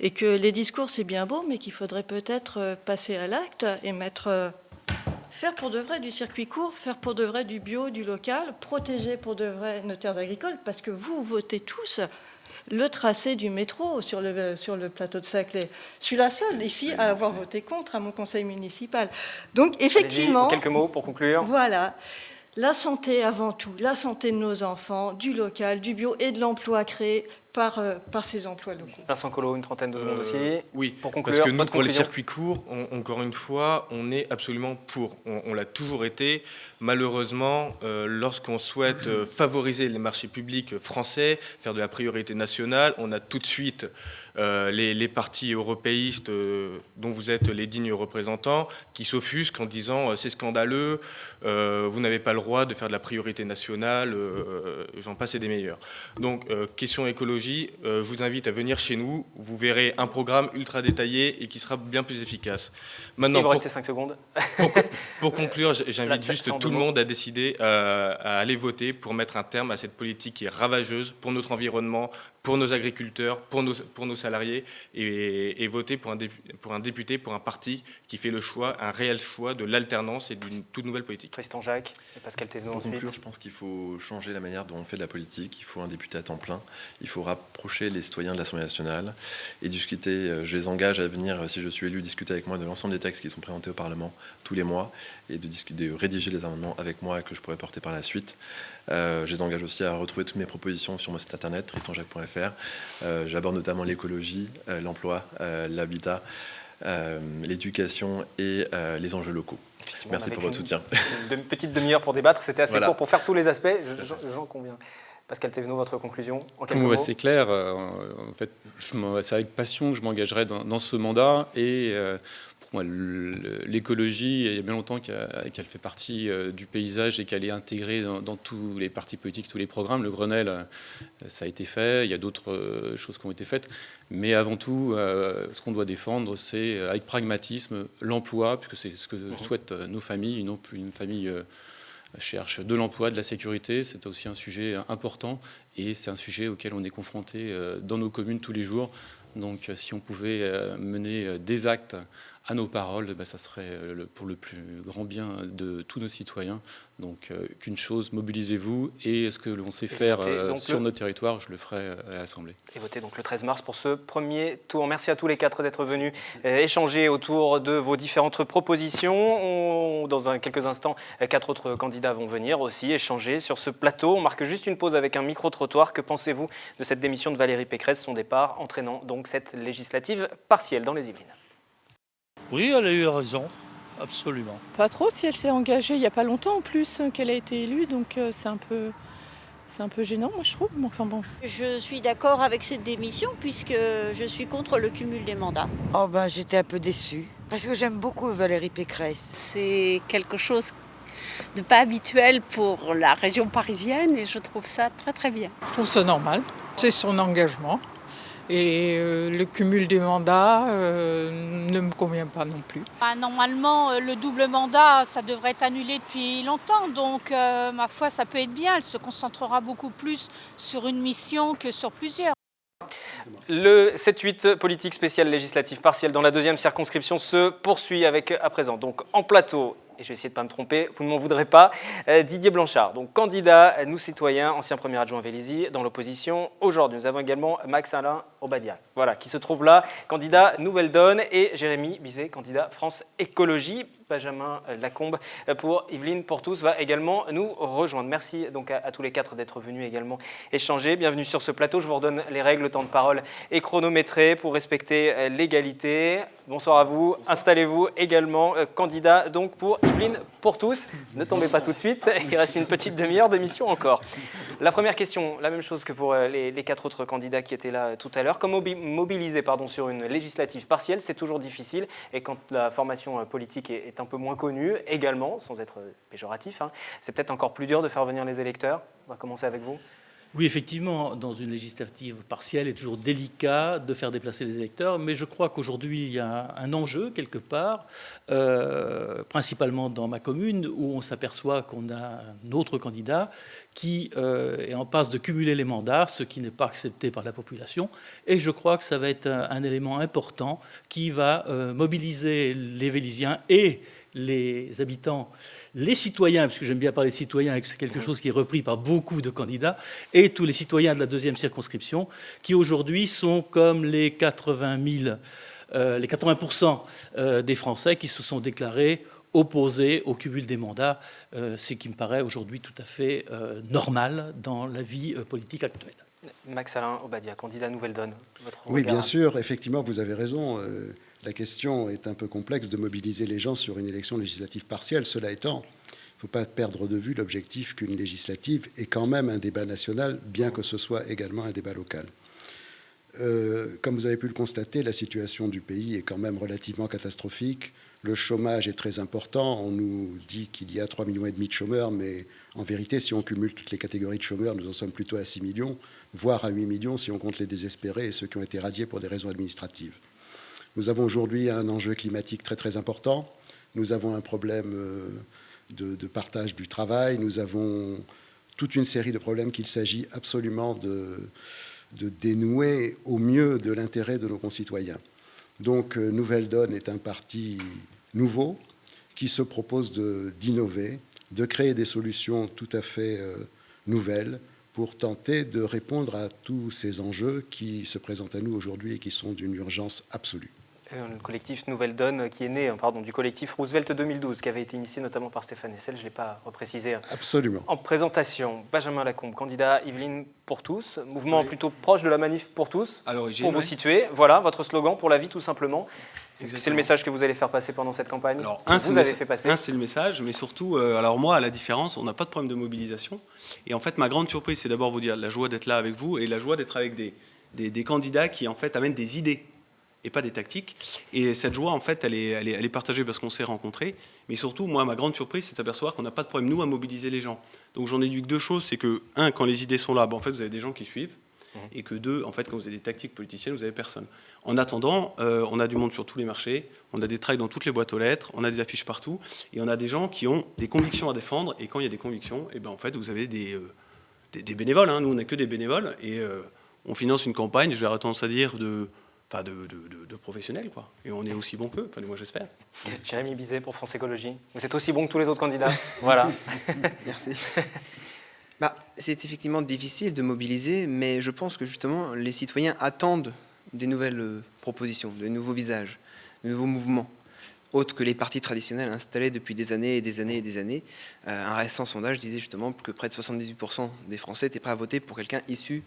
et que les discours, c'est bien beau, mais qu'il faudrait peut-être passer à l'acte et faire pour de vrai du circuit court, faire pour de vrai du bio, du local, protéger pour de vrai nos terres agricoles, parce que vous votez tous le tracé du métro sur le plateau de Saclay. Je suis la seule ici à avoir voté contre à mon conseil municipal. Donc effectivement... Quelques mots pour conclure. Voilà. La santé avant tout, la santé de nos enfants, du local, du bio et de l'emploi créé par ces emplois locaux. Vincent Collot, une trentaine de secondes aussi. Oui, pour conclure, parce que nous, pour les circuits courts, encore une fois, on est absolument pour. On l'a toujours été. Malheureusement, lorsqu'on souhaite favoriser les marchés publics français, faire de la priorité nationale, on a tout de suite les partis européistes dont vous êtes les dignes représentants qui s'offusquent en disant c'est scandaleux, vous n'avez pas le droit de faire de la priorité nationale, j'en passe et des meilleurs. Donc, question écologie, je vous invite à venir chez nous, vous verrez un programme ultra détaillé et qui sera bien plus efficace. Maintenant, il vous reste 5 secondes. Pour conclure, j'invite juste tout le monde à décider à aller voter pour mettre un terme à cette politique qui est ravageuse pour notre environnement, pour nos agriculteurs, pour nos salariés, et voter pour un député, pour un parti qui fait le choix, un réel choix de l'alternance et d'une toute nouvelle politique. Tristan Jacques et Pascal Thévenot Pour ensuite. conclure, je pense qu'il faut changer la manière dont on fait de la politique. Il faut un député à temps plein. Il faut rapprocher les citoyens de l'Assemblée nationale et discuter. Je les engage à venir, si je suis élu, discuter avec moi de l'ensemble des textes qui sont présentés au Parlement tous les mois et de rédiger les amendements avec moi et que je pourrais porter par la suite. Je les engage aussi à retrouver toutes mes propositions sur mon site internet, tristanjacques.fr. J'aborde notamment l'écologie, l'emploi, l'habitat, l'éducation et les enjeux locaux. Merci pour votre soutien. Une petite demi-heure pour débattre, c'était assez Voilà. court pour faire tous les aspects. J'en conviens. Pascal Thévenot, votre conclusion en quelques mots. C'est clair. En fait, c'est avec passion que je m'engagerai dans ce mandat. Et pour moi, l'écologie, il y a bien longtemps qu'elle fait partie du paysage et qu'elle est intégrée dans tous les partis politiques, tous les programmes. Le Grenelle, ça a été fait. Il y a d'autres choses qui ont été faites. Mais avant tout, ce qu'on doit défendre, c'est avec pragmatisme l'emploi, puisque c'est ce que souhaitent nos familles, une famille cherche de l'emploi, de la sécurité. C'est aussi un sujet important et c'est un sujet auquel on est confronté dans nos communes tous les jours. Donc si on pouvait mener des actes à nos paroles, ça serait pour le plus grand bien de tous nos citoyens. Donc qu'une chose, mobilisez-vous, et ce que l'on sait faire sur nos territoires, je le ferai à l'Assemblée. Et votez donc le 13 mars pour ce premier tour. Merci à tous les quatre d'être venus échanger autour de vos différentes propositions. Dans quelques instants, 4 autres candidats vont venir aussi échanger sur ce plateau. On marque juste une pause avec un micro-trottoir. Que pensez-vous de cette démission de Valérie Pécresse, son départ entraînant donc cette législative partielle dans les Yvelines? Oui, elle a eu raison, absolument. Pas trop, si elle s'est engagée il n'y a pas longtemps en plus qu'elle a été élue, donc c'est un peu gênant, moi je trouve. Mais enfin bon. Je suis d'accord avec cette démission puisque je suis contre le cumul des mandats. Oh ben j'étais un peu déçue parce que j'aime beaucoup Valérie Pécresse. C'est quelque chose de pas habituel pour la région parisienne et je trouve ça très très bien. Je trouve ça normal, c'est son engagement. Et le cumul des mandats ne me convient pas non plus. Normalement, le double mandat, ça devrait être annulé depuis longtemps. Donc, ma foi, ça peut être bien. Elle se concentrera beaucoup plus sur une mission que sur plusieurs. Le 7-8 politique spéciale législative partielle dans la deuxième circonscription se poursuit avec à présent. Donc en plateau, et je vais essayer de ne pas me tromper, vous ne m'en voudrez pas, Didier Blanchard, donc candidat Nous Citoyens, ancien premier adjoint Vélizy, dans l'opposition. Aujourd'hui, nous avons également Max-Alain Obadia, voilà, qui se trouve là, candidat Nouvelle Donne, et Jérémy Bizet, candidat France Écologie. Benjamin Lacombe pour Yvelines pour tous va également nous rejoindre. Merci donc à tous les quatre d'être venus également échanger. Bienvenue sur ce plateau. Je vous redonne les règles. Le temps de parole est chronométré pour respecter l'égalité. Bonsoir à vous. Bonsoir. Installez-vous également. Candidat donc pour Yvelines pour tous. Ne tombez pas tout de suite. Il reste une petite demi-heure d'émission encore. La première question, la même chose que pour les 4 autres candidats qui étaient là tout à l'heure. Comment mobiliser sur une législative partielle, c'est toujours difficile. Et quand la formation politique est un peu moins connue également, sans être péjoratif, c'est peut-être encore plus dur de faire venir les électeurs. On va commencer avec vous. Oui, effectivement, dans une législative partielle, il est toujours délicat de faire déplacer les électeurs, mais je crois qu'aujourd'hui, il y a un enjeu quelque part, principalement dans ma commune, où on s'aperçoit qu'on a un autre candidat qui est en passe de cumuler les mandats, ce qui n'est pas accepté par la population. Et je crois que ça va être un élément important qui va mobiliser les Vélysiens et les habitants, les citoyens, parce que j'aime bien parler de citoyens, c'est quelque chose qui est repris par beaucoup de candidats, et tous les citoyens de la deuxième circonscription, qui aujourd'hui sont comme les 80% des Français qui se sont déclarés opposés au cumul des mandats, ce qui me paraît aujourd'hui tout à fait normal dans la vie politique actuelle. Max-Alain Obadia, candidat Nouvelle Donne. Oui, bien sûr, effectivement, vous avez raison. La question est un peu complexe de mobiliser les gens sur une élection législative partielle. Cela étant, il ne faut pas perdre de vue l'objectif qu'une législative est quand même un débat national, bien que ce soit également un débat local. Comme vous avez pu le constater, la situation du pays est quand même relativement catastrophique. Le chômage est très important. On nous dit qu'il y a 3,5 millions de chômeurs, mais en vérité, si on cumule toutes les catégories de chômeurs, nous en sommes plutôt à 6 millions, voire à 8 millions si on compte les désespérés et ceux qui ont été radiés pour des raisons administratives. Nous avons aujourd'hui un enjeu climatique très très important. Nous avons un problème de partage du travail. Nous avons toute une série de problèmes qu'il s'agit absolument de dénouer au mieux de l'intérêt de nos concitoyens. Donc, Nouvelle Donne est un parti nouveau qui se propose d'innover, de créer des solutions tout à fait nouvelles pour tenter de répondre à tous ces enjeux qui se présentent à nous aujourd'hui et qui sont d'une urgence absolue. Le collectif Nouvelle Donne qui est né du collectif Roosevelt 2012, qui avait été initié notamment par Stéphane Hessel, je ne l'ai pas reprécisé Absolument. En présentation. Benjamin Lacombe, candidat Yvelines pour tous, mouvement plutôt proche de la manif pour tous, pour vous situer. Voilà votre slogan pour la vie tout simplement. C'est le message que vous allez faire passer pendant cette campagne. Alors, c'est le message, mais surtout, alors moi, à la différence, on n'a pas de problème de mobilisation. Et en fait, ma grande surprise, c'est d'abord vous dire la joie d'être là avec vous et la joie d'être avec des candidats qui, en fait, amènent des idées et pas des tactiques. Et cette joie, en fait, elle est partagée parce qu'on s'est rencontrés. Mais surtout, moi, ma grande surprise, c'est de s'apercevoir qu'on n'a pas de problème, nous, à mobiliser les gens. Donc, j'en déduis que deux choses. C'est que, un, quand les idées sont là, en fait, vous avez des gens qui suivent. Et que deux, en fait, quand vous avez des tactiques politiciennes, vous n'avez personne. En attendant, on a du monde sur tous les marchés, on a des tracts dans toutes les boîtes aux lettres, on a des affiches partout, et on a des gens qui ont des convictions à défendre. Et quand il y a des convictions, et ben, en fait, vous avez des bénévoles. Nous, on n'a que des bénévoles. Et on finance une campagne, j'aurais tendance à dire, de professionnels, quoi. Et on est aussi bon qu'eux, moi j'espère. Jérémy Bizet pour France Écologie. Vous êtes aussi bon que tous les autres candidats. Voilà. Merci. C'est effectivement difficile de mobiliser, mais je pense que justement les citoyens attendent des nouvelles propositions, de nouveaux visages, de nouveaux mouvements, autres que les partis traditionnels installés depuis des années et des années et des années. Un récent sondage disait justement que près de 78% des Français étaient prêts à voter pour quelqu'un issu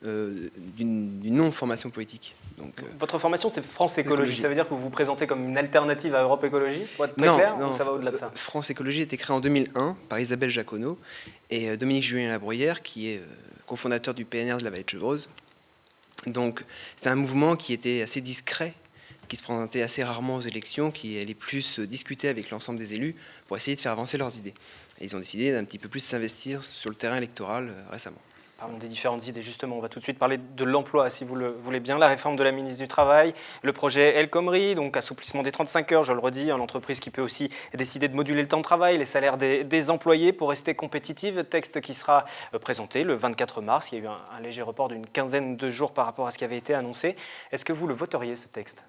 d'une non-formation politique. Donc, votre formation, c'est France Écologie. Ça veut dire que vous vous présentez comme une alternative à Europe Écologie, pour être très clair, ou ça va au-delà de ça? France Écologie a été créée en 2001 par Isabelle Jaconot et Dominique Julien-Labruyère, qui est cofondateur du PNR de la Vallée de Chevreuse. Donc, c'était un mouvement qui était assez discret, qui se présentait assez rarement aux élections, qui allait plus discuter avec l'ensemble des élus pour essayer de faire avancer leurs idées. Et ils ont décidé d'un petit peu plus s'investir sur le terrain électoral récemment. Parlons des différentes idées, justement. On va tout de suite parler de l'emploi, si vous le voulez bien. La réforme de la ministre du Travail, le projet El Khomri, donc assouplissement des 35 heures, je le redis, l'entreprise qui peut aussi décider de moduler le temps de travail, les salaires des employés pour rester compétitive. Texte qui sera présenté le 24 mars. Il y a eu un léger report d'une quinzaine de jours par rapport à ce qui avait été annoncé. Est-ce que vous le voteriez, ce texte,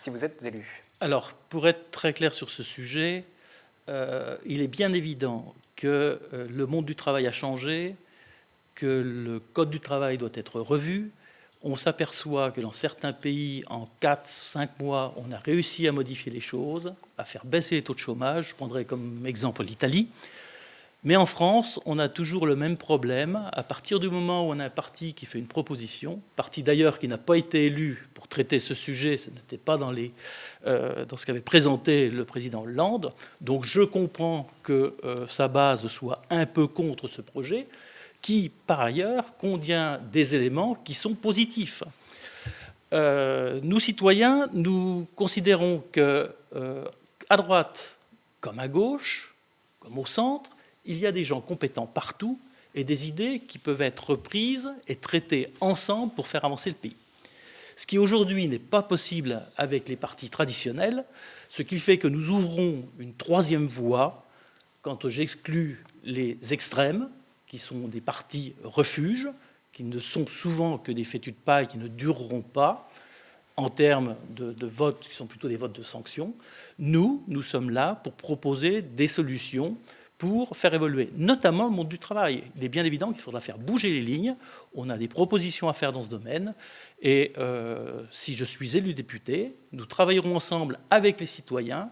si vous êtes élu? Alors, pour être très clair sur ce sujet, il est bien évident que le monde du travail a changé, que le Code du travail doit être revu. On s'aperçoit que dans certains pays, en 4-5 mois, on a réussi à modifier les choses, à faire baisser les taux de chômage. Je prendrai comme exemple l'Italie. Mais en France, on a toujours le même problème. À partir du moment où on a un parti qui fait une proposition, parti d'ailleurs qui n'a pas été élu pour traiter ce sujet, ce n'était pas dans ce qu'avait présenté le président Hollande. Donc je comprends que sa base soit un peu contre ce projet, qui, par ailleurs, contient des éléments qui sont positifs. Nous, citoyens, nous considérons qu'à droite comme à gauche, comme au centre, il y a des gens compétents partout et des idées qui peuvent être reprises et traitées ensemble pour faire avancer le pays. Ce qui aujourd'hui n'est pas possible avec les partis traditionnels, ce qui fait que nous ouvrons une troisième voie quand j'exclus les extrêmes, qui sont des partis refuges, qui ne sont souvent que des fétus de paille, qui ne dureront pas, en termes de votes, qui sont plutôt des votes de sanctions. Nous sommes là pour proposer des solutions pour faire évoluer, notamment le monde du travail. Il est bien évident qu'il faudra faire bouger les lignes. On a des propositions à faire dans ce domaine. Et si je suis élu député, nous travaillerons ensemble avec les citoyens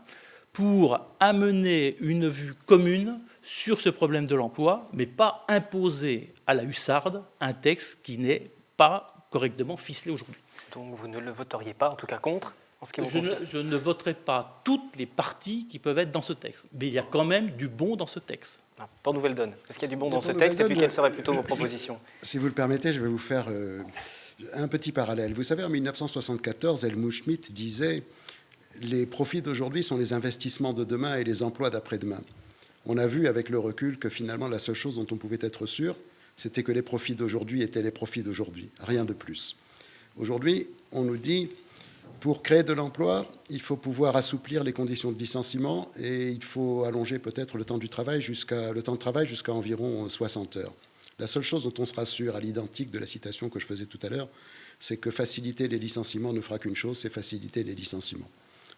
pour amener une vue commune sur ce problème de l'emploi, mais pas imposer à la hussarde un texte qui n'est pas correctement ficelé aujourd'hui. Donc vous ne le voteriez pas, en tout cas contre, en ce qui vous concerne? Je ne voterai pas toutes les parties qui peuvent être dans ce texte, mais il y a quand même du bon dans ce texte. Pour Nouvelle Donne, est-ce qu'il y a du bon dans ce texte, et puis quelles seraient plutôt vos propositions? Si vous le permettez, je vais vous faire un petit parallèle. Vous savez, en 1974, Helmut Schmidt disait « Les profits d'aujourd'hui sont les investissements de demain et les emplois d'après-demain ». On a vu avec le recul que finalement la seule chose dont on pouvait être sûr, c'était que les profits d'aujourd'hui étaient les profits d'aujourd'hui, rien de plus. Aujourd'hui, on nous dit, pour créer de l'emploi, il faut pouvoir assouplir les conditions de licenciement et il faut allonger peut-être le temps de travail jusqu'à environ 60 heures. La seule chose dont on sera sûr, à l'identique de la citation que je faisais tout à l'heure, c'est que faciliter les licenciements ne fera qu'une chose, c'est faciliter les licenciements.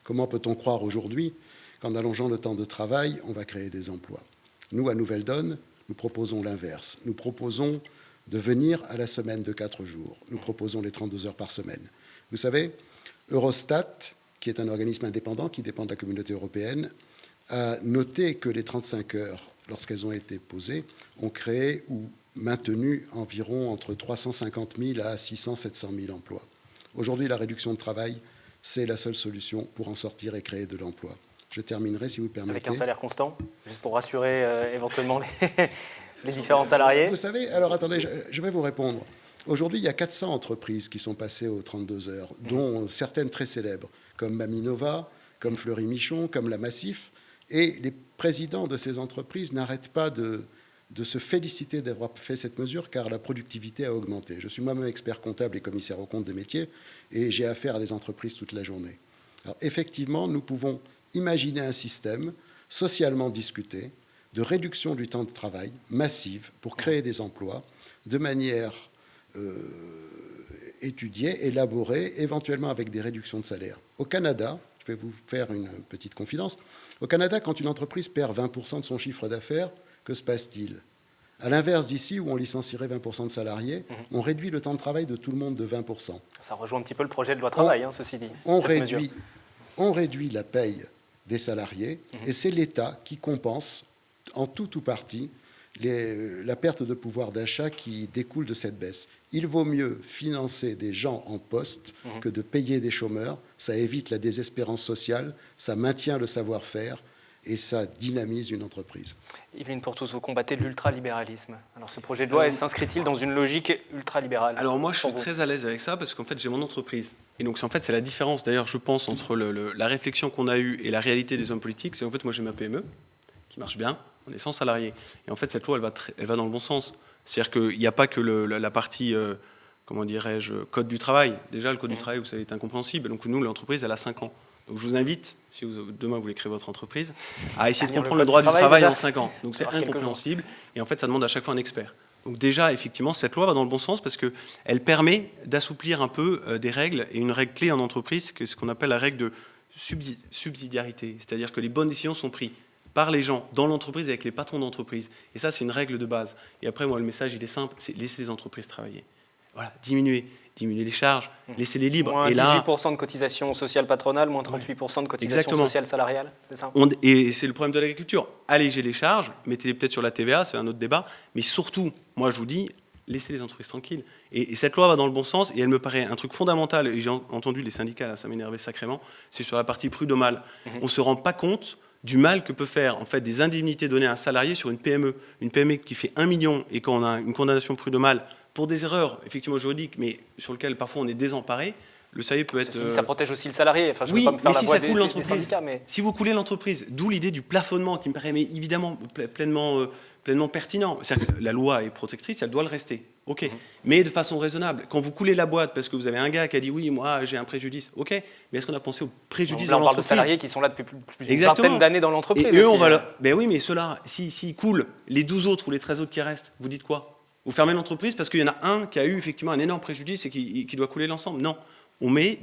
Comment peut-on croire aujourd'hui qu'en allongeant le temps de travail, on va créer des emplois? Nous, à Nouvelle Donne, nous proposons l'inverse. Nous proposons de venir à la semaine de 4 jours. Nous proposons les 32 heures par semaine. Vous savez, Eurostat, qui est un organisme indépendant qui dépend de la Communauté européenne, a noté que les 35 heures, lorsqu'elles ont été posées, ont créé ou maintenu environ entre 350 000 à 600 700 000 emplois. Aujourd'hui, la réduction de travail, c'est la seule solution pour en sortir et créer de l'emploi. Je terminerai, si vous permettez. Avec un salaire constant, juste pour rassurer éventuellement les différents salariés. Vous savez, alors attendez, je vais vous répondre. Aujourd'hui, il y a 400 entreprises qui sont passées aux 32 heures, dont certaines très célèbres, comme Maminova, comme Fleury Michon, comme la Massif. Et les présidents de ces entreprises n'arrêtent pas de se féliciter d'avoir fait cette mesure, car la productivité a augmenté. Je suis moi-même expert comptable et commissaire aux comptes des métiers, et j'ai affaire à des entreprises toute la journée. Alors effectivement, nous pouvons imaginer un système socialement discuté de réduction du temps de travail massive pour créer des emplois de manière étudiée, élaborée, éventuellement avec des réductions de salaire. Au Canada, je vais vous faire une petite confidence, au Canada, quand une entreprise perd 20% de son chiffre d'affaires, que se passe-t-il? À l'inverse d'ici, où on licencierait 20% de salariés, on réduit le temps de travail de tout le monde de 20%. Ça rejoint un petit peu le projet de loi travail, ceci dit. On réduit la paye des salariés, et c'est l'État qui compense en tout ou partie la perte de pouvoir d'achat qui découle de cette baisse. Il vaut mieux financer des gens en poste que de payer des chômeurs. Ça évite la désespérance sociale, ça maintient le savoir-faire et ça dynamise une entreprise. Yveline Pourtous, vous combattez l'ultralibéralisme. Alors ce projet de loi s'inscrit-il dans une logique ultralibérale? Alors moi je suis très à l'aise avec ça parce qu'en fait j'ai mon entreprise. Et donc en fait c'est la différence d'ailleurs je pense entre la réflexion qu'on a eue et la réalité des hommes politiques. C'est en fait moi j'ai ma PME qui marche bien, on est 100 salariés. Et en fait cette loi elle va dans le bon sens. C'est-à-dire qu'il n'y a pas que la partie, comment dirais-je, code du travail. Déjà le code du travail vous savez est incompréhensible. Donc nous l'entreprise elle a 5 ans. Donc je vous invite, si demain vous voulez créer votre entreprise, à essayer de comprendre le droit du travail en 5 ans. Donc c'est incompréhensible et en fait ça demande à chaque fois un expert. Donc déjà effectivement cette loi va dans le bon sens parce qu'elle permet d'assouplir un peu des règles et une règle clé en entreprise, ce qu'on appelle la règle de subsidiarité. C'est-à-dire que les bonnes décisions sont prises par les gens dans l'entreprise et avec les patrons d'entreprise. Et ça c'est une règle de base. Et après moi le message il est simple, c'est laisser les entreprises travailler. Voilà, diminuer les charges, laisser les libres. Moins et là, 18% de cotisation sociale patronale, moins 38% de cotisation sociale salariale, c'est ça? Et c'est le problème de l'agriculture. Alléger les charges, mettez-les peut-être sur la TVA, c'est un autre débat, mais surtout, moi je vous dis, laissez les entreprises tranquilles. Et cette loi va dans le bon sens, et elle me paraît un truc fondamental, et j'ai entendu les syndicats, là, ça m'énervait sacrément, c'est sur la partie prud'homale. On ne se rend pas compte du mal que peut faire en fait des indemnités données à un salarié sur une PME qui fait 1 million, et quand on a une condamnation prud'homale, pour des erreurs effectivement juridiques, mais sur lesquelles parfois on est désemparé, le salarié peut être... Ça protège aussi le salarié. Enfin, je oui, veux pas me faire mais la si voix ça coule des l'entreprise, syndicats, mais... si vous coulez l'entreprise, d'où l'idée du plafonnement qui me paraît mais évidemment pleinement pertinent. C'est-à-dire que la loi est protectrice, elle doit le rester. Ok, mais de façon raisonnable. Quand vous coulez la boîte parce que vous avez un gars qui a dit oui, moi j'ai un préjudice, ok, mais est-ce qu'on a pensé au préjudice là, de on parle de l'entreprise? salariés qui sont là depuis plus d'une vingtaine d'années dans l'entreprise. Et eux, aussi, on va ben oui, mais ceux-là, s'ils coulent, les 12 autres ou les 13 autres qui restent, vous dites quoi? Vous fermez l'entreprise parce qu'il y en a un qui a eu effectivement un énorme préjudice et qui doit couler l'ensemble? Non, on met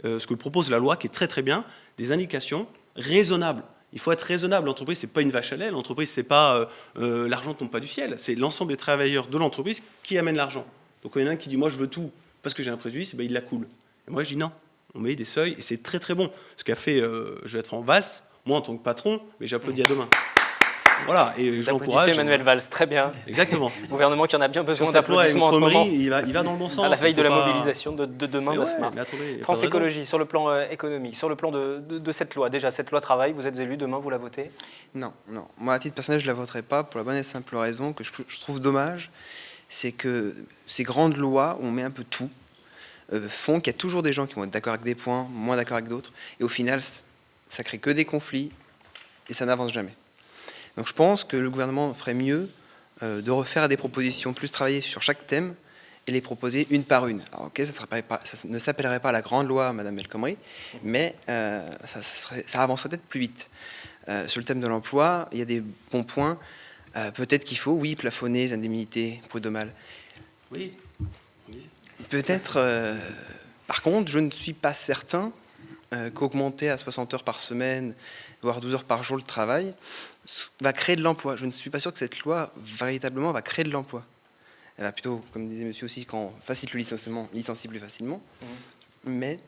ce que propose la loi, qui est très très bien, des indications raisonnables. Il faut être raisonnable. L'entreprise, c'est pas une vache à lait. L'entreprise, c'est pas l'argent tombe pas du ciel. C'est l'ensemble des travailleurs de l'entreprise qui amènent l'argent. Donc il y en a un qui dit moi je veux tout parce que j'ai un préjudice, ben, il la coule. Et moi je dis non. On met des seuils et c'est très très bon. Ce qu'a fait, je vais être en valse, moi en tant que patron, mais j'applaudis à demain. Voilà, et je l'encourage. Emmanuel Valls, très bien. Exactement. Gouvernement qui en a bien besoin d'applaudissements en ce moment. Il va dans le bon sens. À la veille de la mobilisation de demain, 9 mars. Attendez, France Écologie, sur le plan économique, sur le plan de cette loi, déjà cette loi travail, vous êtes élu, demain vous la votez? Non. Moi, à titre personnel, je ne la voterai pas pour la bonne et simple raison que je trouve dommage, c'est que ces grandes lois, où on met un peu tout, font qu'il y a toujours des gens qui vont être d'accord avec des points, moins d'accord avec d'autres, et au final, ça crée que des conflits, et ça n'avance jamais. Donc je pense que le gouvernement ferait mieux de refaire des propositions plus travaillées sur chaque thème et les proposer une par une. Alors ok, ça ne s'appellerait pas la grande loi, Madame El Khomri, mais ça avancerait peut-être plus vite. Sur le thème de l'emploi, il y a des bons points. Peut-être qu'il faut, oui, plafonner les indemnités prud'homales. Oui. Peut-être. Par contre, je ne suis pas certain qu'augmenter à 60 heures par semaine, voire 12 heures par jour le travail, va créer de l'emploi. Je ne suis pas sûr que cette loi, véritablement, va créer de l'emploi. Elle va plutôt, comme disait monsieur aussi, quand facilite le licenciement, licencie plus facilement. Mais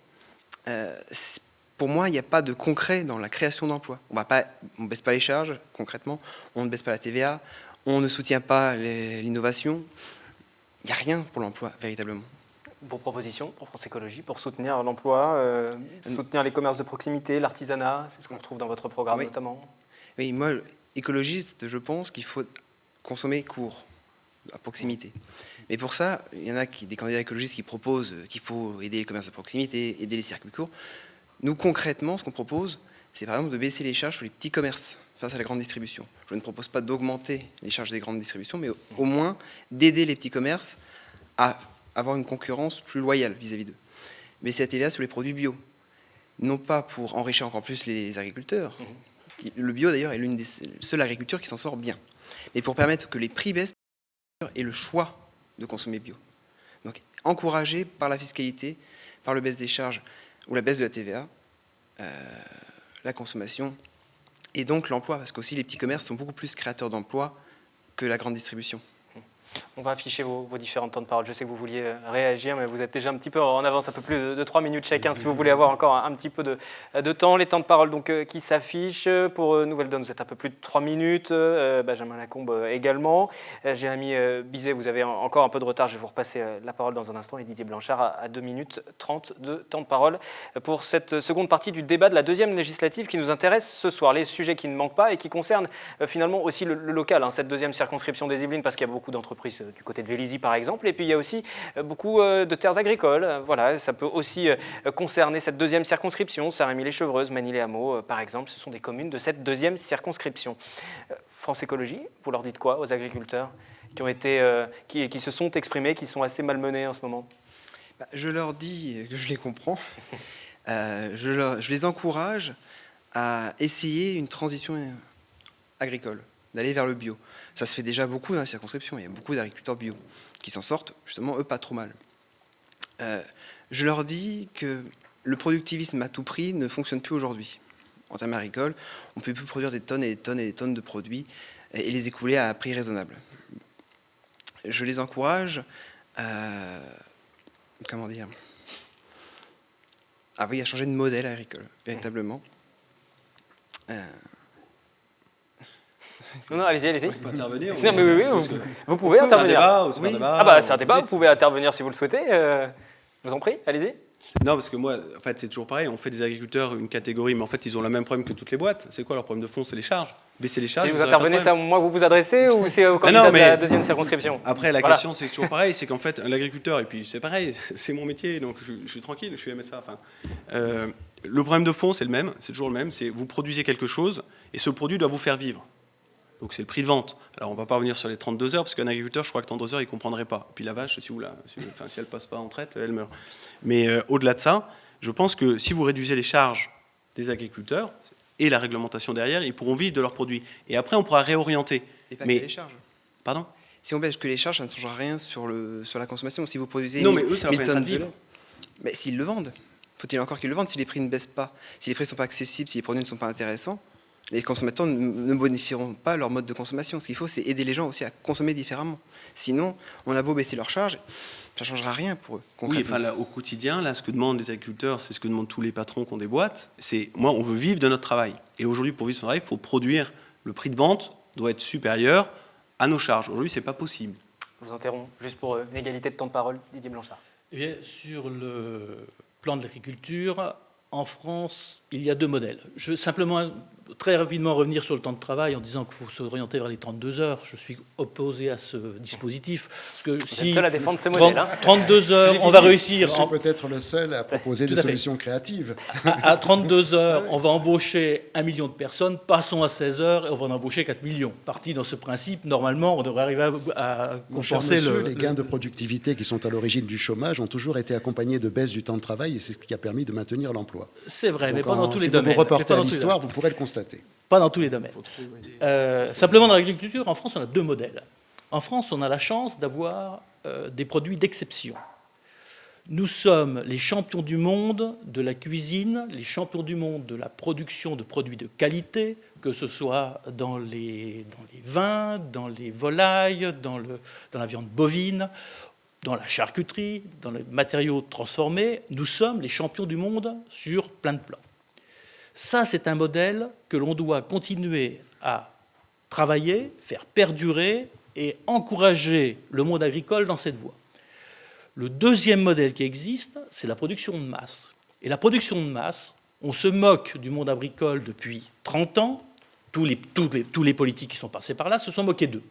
pour moi, il n'y a pas de concret dans la création d'emplois. On ne baisse pas les charges, concrètement. On ne baisse pas la TVA. On ne soutient pas l'innovation. Il n'y a rien pour l'emploi, véritablement. Vos propositions pour France Écologie, pour soutenir l'emploi, soutenir les commerces de proximité, l'artisanat, c'est ce qu'on retrouve dans votre programme notamment. Oui, moi, écologiste, je pense qu'il faut consommer court, à proximité. Mais pour ça, il y en a des candidats écologistes qui proposent qu'il faut aider les commerces de proximité, aider les circuits courts. Nous, concrètement, ce qu'on propose, c'est par exemple de baisser les charges sur les petits commerces face à la grande distribution. Je ne propose pas d'augmenter les charges des grandes distributions, mais au moins d'aider les petits commerces à avoir une concurrence plus loyale vis-à-vis d'eux. Baisser la TVA sur les produits bio, non pas pour enrichir encore plus les agriculteurs. Le bio, d'ailleurs, est l'une des seules agricultures qui s'en sort bien. Mais pour permettre que les prix baissent et le choix de consommer bio. Donc, encourager par la fiscalité, par le baisse des charges ou la baisse de la TVA, la consommation et donc l'emploi, parce qu'aussi les petits commerces sont beaucoup plus créateurs d'emplois que la grande distribution. On va afficher vos différents temps de parole. Je sais que vous vouliez réagir, mais vous êtes déjà un petit peu en avance, un peu plus de 3 minutes chacun. Si vous voulez avoir encore un petit peu de temps, les temps de parole donc, qui s'affichent. Pour Nouvelle Donne, vous êtes un peu plus de 3 minutes. Benjamin Lacombe également. Jérémy Bizet, vous avez encore un peu de retard. Je vais vous repasser la parole dans un instant. Et Didier Blanchard à 2 minutes 30 de temps de parole pour cette seconde partie du débat de la deuxième législative qui nous intéresse ce soir. Les sujets qui ne manquent pas et qui concernent finalement aussi le local, cette deuxième circonscription des Yvelines, parce qu'il y a beaucoup d'entreprises du côté de Vélizy par exemple, et puis il y a aussi beaucoup de terres agricoles. Voilà, ça peut aussi concerner cette deuxième circonscription. Saint-Rémy-les-Chevreuses, Magny-les-Hameaux par exemple, ce sont des communes de cette deuxième circonscription. France Écologie, vous leur dites quoi aux agriculteurs qui se sont exprimés, qui sont assez malmenés en ce moment? Je leur dis que je les comprends. Je les encourage à essayer une transition agricole, d'aller vers le bio. Ça se fait déjà beaucoup dans la circonscription. Il y a beaucoup d'agriculteurs bio qui s'en sortent, justement, eux, pas trop mal. Je leur dis que le productivisme à tout prix ne fonctionne plus aujourd'hui. En termes agricoles, on ne peut plus produire des tonnes et des tonnes et des tonnes de produits et les écouler à un prix raisonnable. Je les encourage à changer de modèle agricole, véritablement. Non, allez-y. On peut intervenir. Non, mais oui, vous pouvez intervenir. C'est un débat, vous pouvez intervenir si vous le souhaitez. Je vous en prie, allez-y. Non, parce que moi, en fait, c'est toujours pareil. On fait des agriculteurs une catégorie, mais en fait, ils ont le même problème que toutes les boîtes. C'est quoi leur problème de fond? C'est les charges. Baisser les charges. Et vous intervenez, c'est à moi que vous vous adressez ou c'est au candidat de la deuxième circonscription? Après, la question, c'est toujours pareil. C'est qu'en fait, l'agriculteur, et puis c'est pareil, c'est mon métier, donc je suis tranquille, je suis MSA. Enfin, le problème de fond, c'est le même, c'est toujours le même. C'est vous produisez quelque chose et ce produit doit vous faire vivre. Donc c'est le prix de vente. Alors on ne va pas revenir sur les 32 heures, parce qu'un agriculteur, je crois que 32 heures, il ne comprendrait pas. Puis la vache, si elle ne passe pas en traite, elle meurt. Mais au-delà de ça, je pense que si vous réduisez les charges des agriculteurs et la réglementation derrière, ils pourront vivre de leurs produits. Et après, on pourra réorienter. Et pas que les charges. Pardon? Si on baisse que les charges, ça ne changera rien sur la consommation. Si vous produisez non, mais eux, ça leur 1000 permet tonnes de vivre. Mais s'ils le vendent, faut-il encore qu'ils le vendent? Si les prix ne baissent pas, si les prix ne sont pas accessibles, si les produits ne sont pas intéressants, les consommateurs ne bonifieront pas leur mode de consommation. Ce qu'il faut, c'est aider les gens aussi à consommer différemment. Sinon, on a beau baisser leurs charges, ça ne changera rien pour eux. Oui, enfin, là, au quotidien, là, ce que demandent les agriculteurs, c'est ce que demandent tous les patrons qui ont des boîtes. C'est, moi, on veut vivre de notre travail. Et aujourd'hui, pour vivre de son travail, il faut produire. Le prix de vente doit être supérieur à nos charges. Aujourd'hui, ce n'est pas possible. Je vous interromps, juste pour une égalité de temps de parole, Didier Blanchard. Eh bien, sur le plan de l'agriculture, en France, il y a deux modèles. Je veux simplement très rapidement revenir sur le temps de travail en disant qu'il faut s'orienter vers les 32 heures. Je suis opposé à ce dispositif. Parce que vous êtes seul à défendre ce modèle. 32 heures, on va réussir. Je suis peut-être le seul à proposer des solutions créatives. À 32 heures, on va embaucher 1 million de personnes. Passons à 16 heures et on va en embaucher 4 millions. Parti dans ce principe, normalement, on devrait arriver à compenser les gains de productivité qui sont à l'origine du chômage ont toujours été accompagnés de baisse du temps de travail et c'est ce qui a permis de maintenir l'emploi. C'est vrai, donc mais pas dans tous les si domaines. Si vous reportez à l'histoire, vous pourrez le constater. Pas dans tous les domaines. Simplement dans l'agriculture, en France, on a deux modèles. En France, on a la chance d'avoir des produits d'exception. Nous sommes les champions du monde de la cuisine, les champions du monde de la production de produits de qualité, que ce soit dans les vins, dans les volailles, dans la viande bovine, dans la charcuterie, dans les matériaux transformés. Nous sommes les champions du monde sur plein de plans. Ça, c'est un modèle que l'on doit continuer à travailler, faire perdurer et encourager le monde agricole dans cette voie. Le deuxième modèle qui existe, c'est la production de masse. Et la production de masse, on se moque du monde agricole depuis 30 ans. Tous les politiques qui sont passés par là se sont moqués d'eux.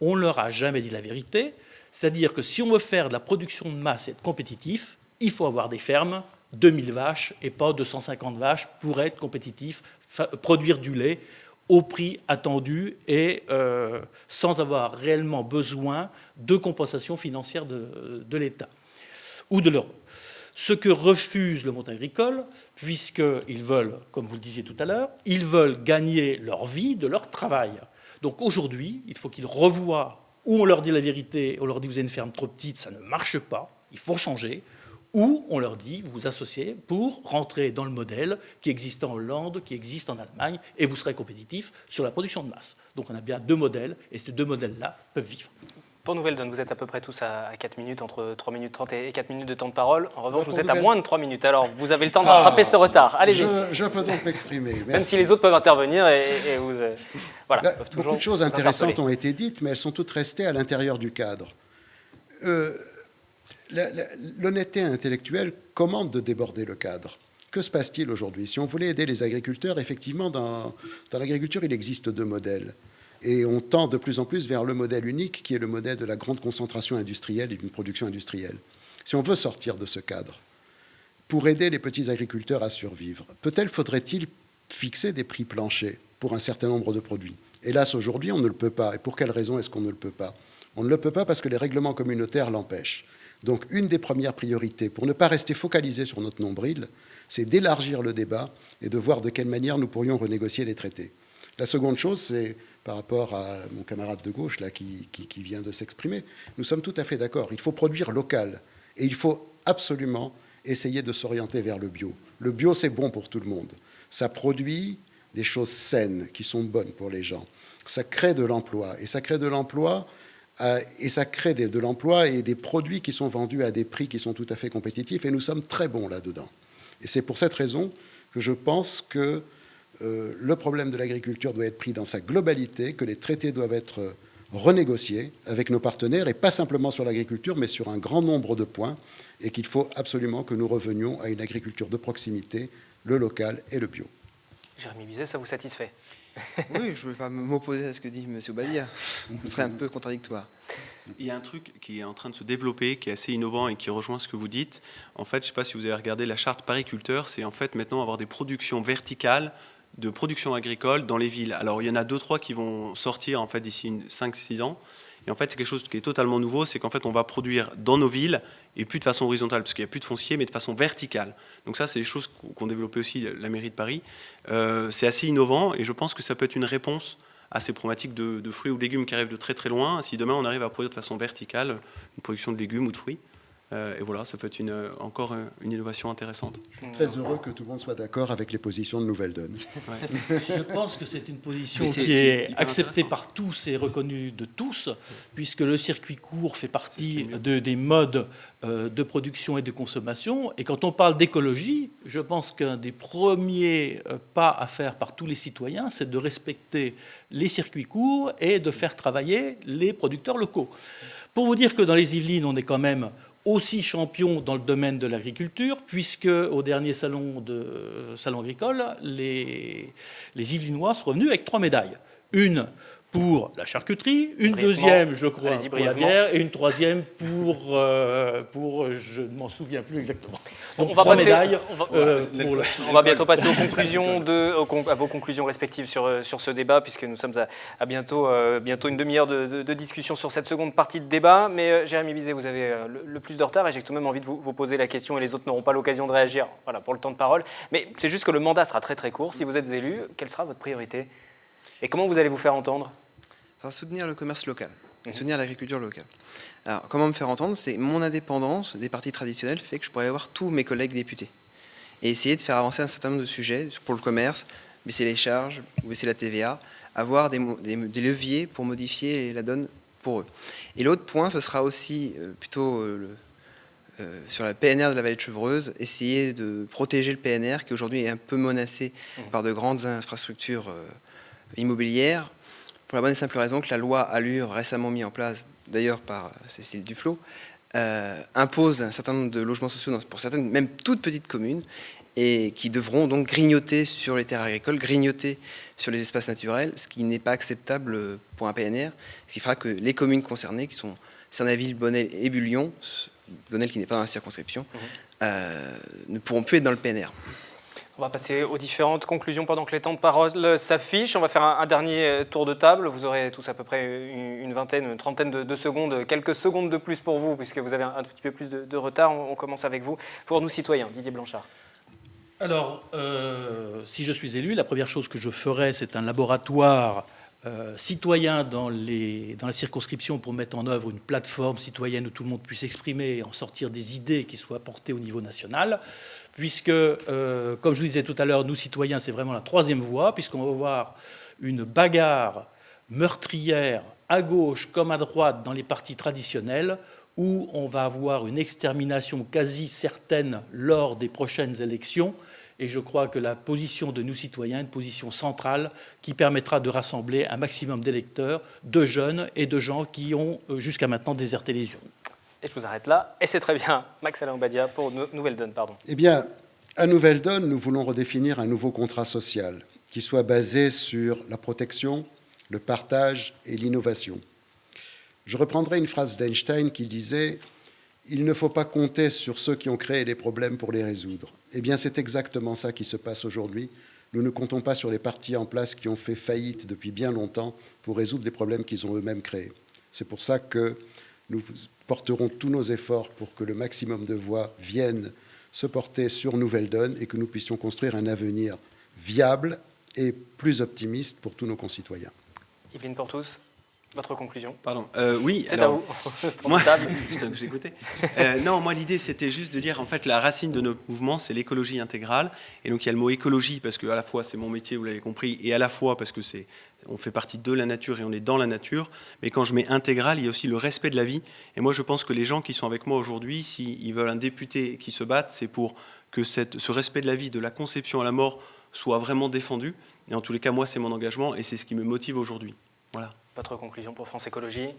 On ne leur a jamais dit la vérité. C'est-à-dire que si on veut faire de la production de masse et être compétitif, il faut avoir des fermes, 2000 vaches et pas 250 vaches pour être compétitif, produire du lait au prix attendu et sans avoir réellement besoin de compensation financière de l'État ou de l'Europe. Ce que refuse le monde agricole, puisqu'ils veulent, comme vous le disiez tout à l'heure, ils veulent gagner leur vie de leur travail. Donc aujourd'hui, il faut qu'ils revoient, ou on leur dit la vérité, on leur dit vous avez une ferme trop petite, ça ne marche pas, il faut changer, ou on leur dit, vous vous associez pour rentrer dans le modèle qui existe en Hollande, qui existe en Allemagne, et vous serez compétitif sur la production de masse. Donc on a bien deux modèles, et ces deux modèles-là peuvent vivre. Pour Nouvelle Donne, vous êtes à peu près tous à 4 minutes, entre 3 minutes 30 et 4 minutes de temps de parole. En revanche, vous êtes à moins de 3 minutes. Alors, vous avez le temps de rattraper ce retard. Allez-y. Je peux donc m'exprimer. Merci. Même si les autres peuvent intervenir et vous... voilà. Là, beaucoup de choses intéressantes ont été dites, mais elles sont toutes restées à l'intérieur du cadre. L'honnêteté intellectuelle commande de déborder le cadre. Que se passe-t-il aujourd'hui? Si on voulait aider les agriculteurs, effectivement, dans l'agriculture, il existe deux modèles. Et on tend de plus en plus vers le modèle unique, qui est le modèle de la grande concentration industrielle et d'une production industrielle. Si on veut sortir de ce cadre, pour aider les petits agriculteurs à survivre, peut-être faudrait-il fixer des prix planchers pour un certain nombre de produits. Hélas, aujourd'hui, on ne le peut pas. Et pour quelle raison est-ce qu'on ne le peut pas? On ne le peut pas parce que les règlements communautaires l'empêchent. Donc, une des premières priorités, pour ne pas rester focalisé sur notre nombril, c'est d'élargir le débat et de voir de quelle manière nous pourrions renégocier les traités. La seconde chose, c'est par rapport à mon camarade de gauche là, qui vient de s'exprimer, nous sommes tout à fait d'accord. Il faut produire local et il faut absolument essayer de s'orienter vers le bio. Le bio, c'est bon pour tout le monde. Ça produit des choses saines qui sont bonnes pour les gens. Ça crée de l'emploi et ça crée de l'emploi et des produits qui sont vendus à des prix qui sont tout à fait compétitifs et nous sommes très bons là-dedans. Et c'est pour cette raison que je pense que le problème de l'agriculture doit être pris dans sa globalité, que les traités doivent être renégociés avec nos partenaires, et pas simplement sur l'agriculture, mais sur un grand nombre de points, et qu'il faut absolument que nous revenions à une agriculture de proximité, le local et le bio. Jérémy Bizet, ça vous satisfait? Oui, je ne vais pas m'opposer à ce que dit M. Obadia. Ce serait un peu contradictoire. Il y a un truc qui est en train de se développer, qui est assez innovant et qui rejoint ce que vous dites. En fait, je ne sais pas si vous avez regardé la charte pariculteur, c'est en fait maintenant avoir des productions verticales de production agricole dans les villes. Alors, il y en a 2-3 qui vont sortir en fait d'ici 5-6 ans. Et en fait, c'est quelque chose qui est totalement nouveau, c'est qu'en fait, on va produire dans nos villes, et plus de façon horizontale, parce qu'il n'y a plus de foncier, mais de façon verticale. Donc ça, c'est des choses qu'ont développé aussi la mairie de Paris. C'est assez innovant, et je pense que ça peut être une réponse à ces problématiques de fruits ou de légumes qui arrivent de très très loin, si demain on arrive à produire de façon verticale une production de légumes ou de fruits. Et voilà, ça peut être encore une innovation intéressante. Je suis très heureux que tout le monde soit d'accord avec les positions de Nouvelle Donne. Ouais. Je pense que c'est une position qui est acceptée par tous et reconnue de tous, puisque le circuit court fait partie des modes de production et de consommation. Et quand on parle d'écologie, je pense qu'un des premiers pas à faire par tous les citoyens, c'est de respecter les circuits courts et de faire travailler les producteurs locaux. Pour vous dire que dans les Yvelines, on est quand même aussi champion dans le domaine de l'agriculture, puisque au dernier salon agricole, les Yvelinois sont revenus avec 3 médailles. Une pour la charcuterie, une Brièvement. deuxième, je crois, Allez-y, pour la brièvement. bière, et une troisième pour je ne m'en souviens plus exactement. Donc, On va 3 passer- médailles. On va bientôt passer à vos conclusions respectives sur ce débat, puisque nous sommes à bientôt une demi-heure de discussion sur cette seconde partie de débat. Mais Jérémy Bizet, vous avez le plus de retard et j'ai tout de même envie de vous poser la question et les autres n'auront pas l'occasion de réagir pour le temps de parole. Mais c'est juste que le mandat sera très très court. Si vous êtes élu, quelle sera votre priorité? Et comment vous allez vous faire entendre? Ça va soutenir le commerce local, et soutenir l'agriculture locale. Alors, comment me faire entendre? C'est mon indépendance des partis traditionnels fait que je pourrais avoir tous mes collègues députés et essayer de faire avancer un certain nombre de sujets pour le commerce, baisser les charges, baisser la TVA, avoir des leviers pour modifier la donne pour eux. Et l'autre point, ce sera aussi plutôt sur la PNR de la vallée de Chevreuse, essayer de protéger le PNR qui aujourd'hui est un peu menacé par de grandes infrastructures immobilières, pour la bonne et simple raison que la loi Allure, récemment mise en place d'ailleurs par Cécile Duflot, impose un certain nombre de logements sociaux pour certaines, même toutes petites communes, et qui devront donc grignoter sur les terres agricoles, grignoter sur les espaces naturels, ce qui n'est pas acceptable pour un PNR, ce qui fera que les communes concernées, qui sont Cernaville, Bonnel et Bullion, Bonnel qui n'est pas dans la circonscription, ne pourront plus être dans le PNR. On va passer aux différentes conclusions pendant que les temps de parole s'affichent. On va faire un dernier tour de table. Vous aurez tous à peu près une trentaine de secondes, quelques secondes de plus pour vous, puisque vous avez un petit peu plus de retard. On commence avec vous. Pour nous citoyens, Didier Blanchard. Alors, si je suis élu, la première chose que je ferai, c'est un laboratoire citoyen dans la circonscription pour mettre en œuvre une plateforme citoyenne où tout le monde puisse s'exprimer et en sortir des idées qui soient portées au niveau national. Puisque, comme je vous disais tout à l'heure, nous citoyens, c'est vraiment la troisième voie, puisqu'on va voir une bagarre meurtrière à gauche comme à droite dans les partis traditionnels, où on va avoir une extermination quasi certaine lors des prochaines élections. Et je crois que la position de nous citoyens est une position centrale qui permettra de rassembler un maximum d'électeurs, de jeunes et de gens qui ont jusqu'à maintenant déserté les urnes. Et je vous arrête là. Et c'est très bien. Max-Alain Obadia pour Nouvelle Donne, pardon. Eh bien, à Nouvelle Donne, nous voulons redéfinir un nouveau contrat social qui soit basé sur la protection, le partage et l'innovation. Je reprendrai une phrase d'Einstein qui disait « Il ne faut pas compter sur ceux qui ont créé les problèmes pour les résoudre ». Eh bien, c'est exactement ça qui se passe aujourd'hui. Nous ne comptons pas sur les partis en place qui ont fait faillite depuis bien longtemps pour résoudre les problèmes qu'ils ont eux-mêmes créés. C'est pour ça que nous porterons tous nos efforts pour que le maximum de voix viennent se porter sur Nouvelle Donne et que nous puissions construire un avenir viable et plus optimiste pour tous nos concitoyens. Yveline Porthous, votre conclusion? Pardon. Oui, c'est alors, à vous. Moi, j'écoutais. Non, moi l'idée c'était juste de dire en fait la racine de notre mouvement c'est l'écologie intégrale et donc il y a le mot écologie parce que à la fois c'est mon métier, vous l'avez compris, et à la fois parce que on fait partie de la nature et on est dans la nature, mais quand je mets intégral, il y a aussi le respect de la vie. Et moi je pense que les gens qui sont avec moi aujourd'hui, s'ils veulent un député qui se batte, c'est pour que ce respect de la vie, de la conception à la mort, soit vraiment défendu. Et en tous les cas, moi c'est mon engagement et c'est ce qui me motive aujourd'hui. Voilà. Votre conclusion pour France Écologie?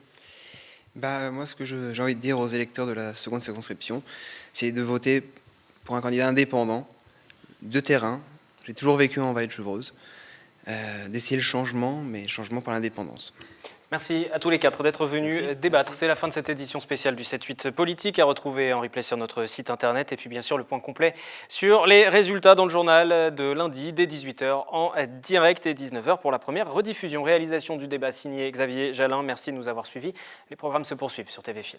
Moi, ce que j'ai envie de dire aux électeurs de la seconde circonscription, c'est de voter pour un candidat indépendant, de terrain. J'ai toujours vécu en Vallée de Chevreuse, d'essayer le changement, mais le changement par l'indépendance. Merci à tous les quatre d'être venus débattre. C'est la fin de cette édition spéciale du 7-8 politique à retrouver en replay sur notre site internet et puis bien sûr le point complet sur les résultats dans le journal de lundi dès 18h en direct et 19h pour la première rediffusion. Réalisation du débat signé Xavier Jalin. Merci de nous avoir suivis. Les programmes se poursuivent sur TV Fil.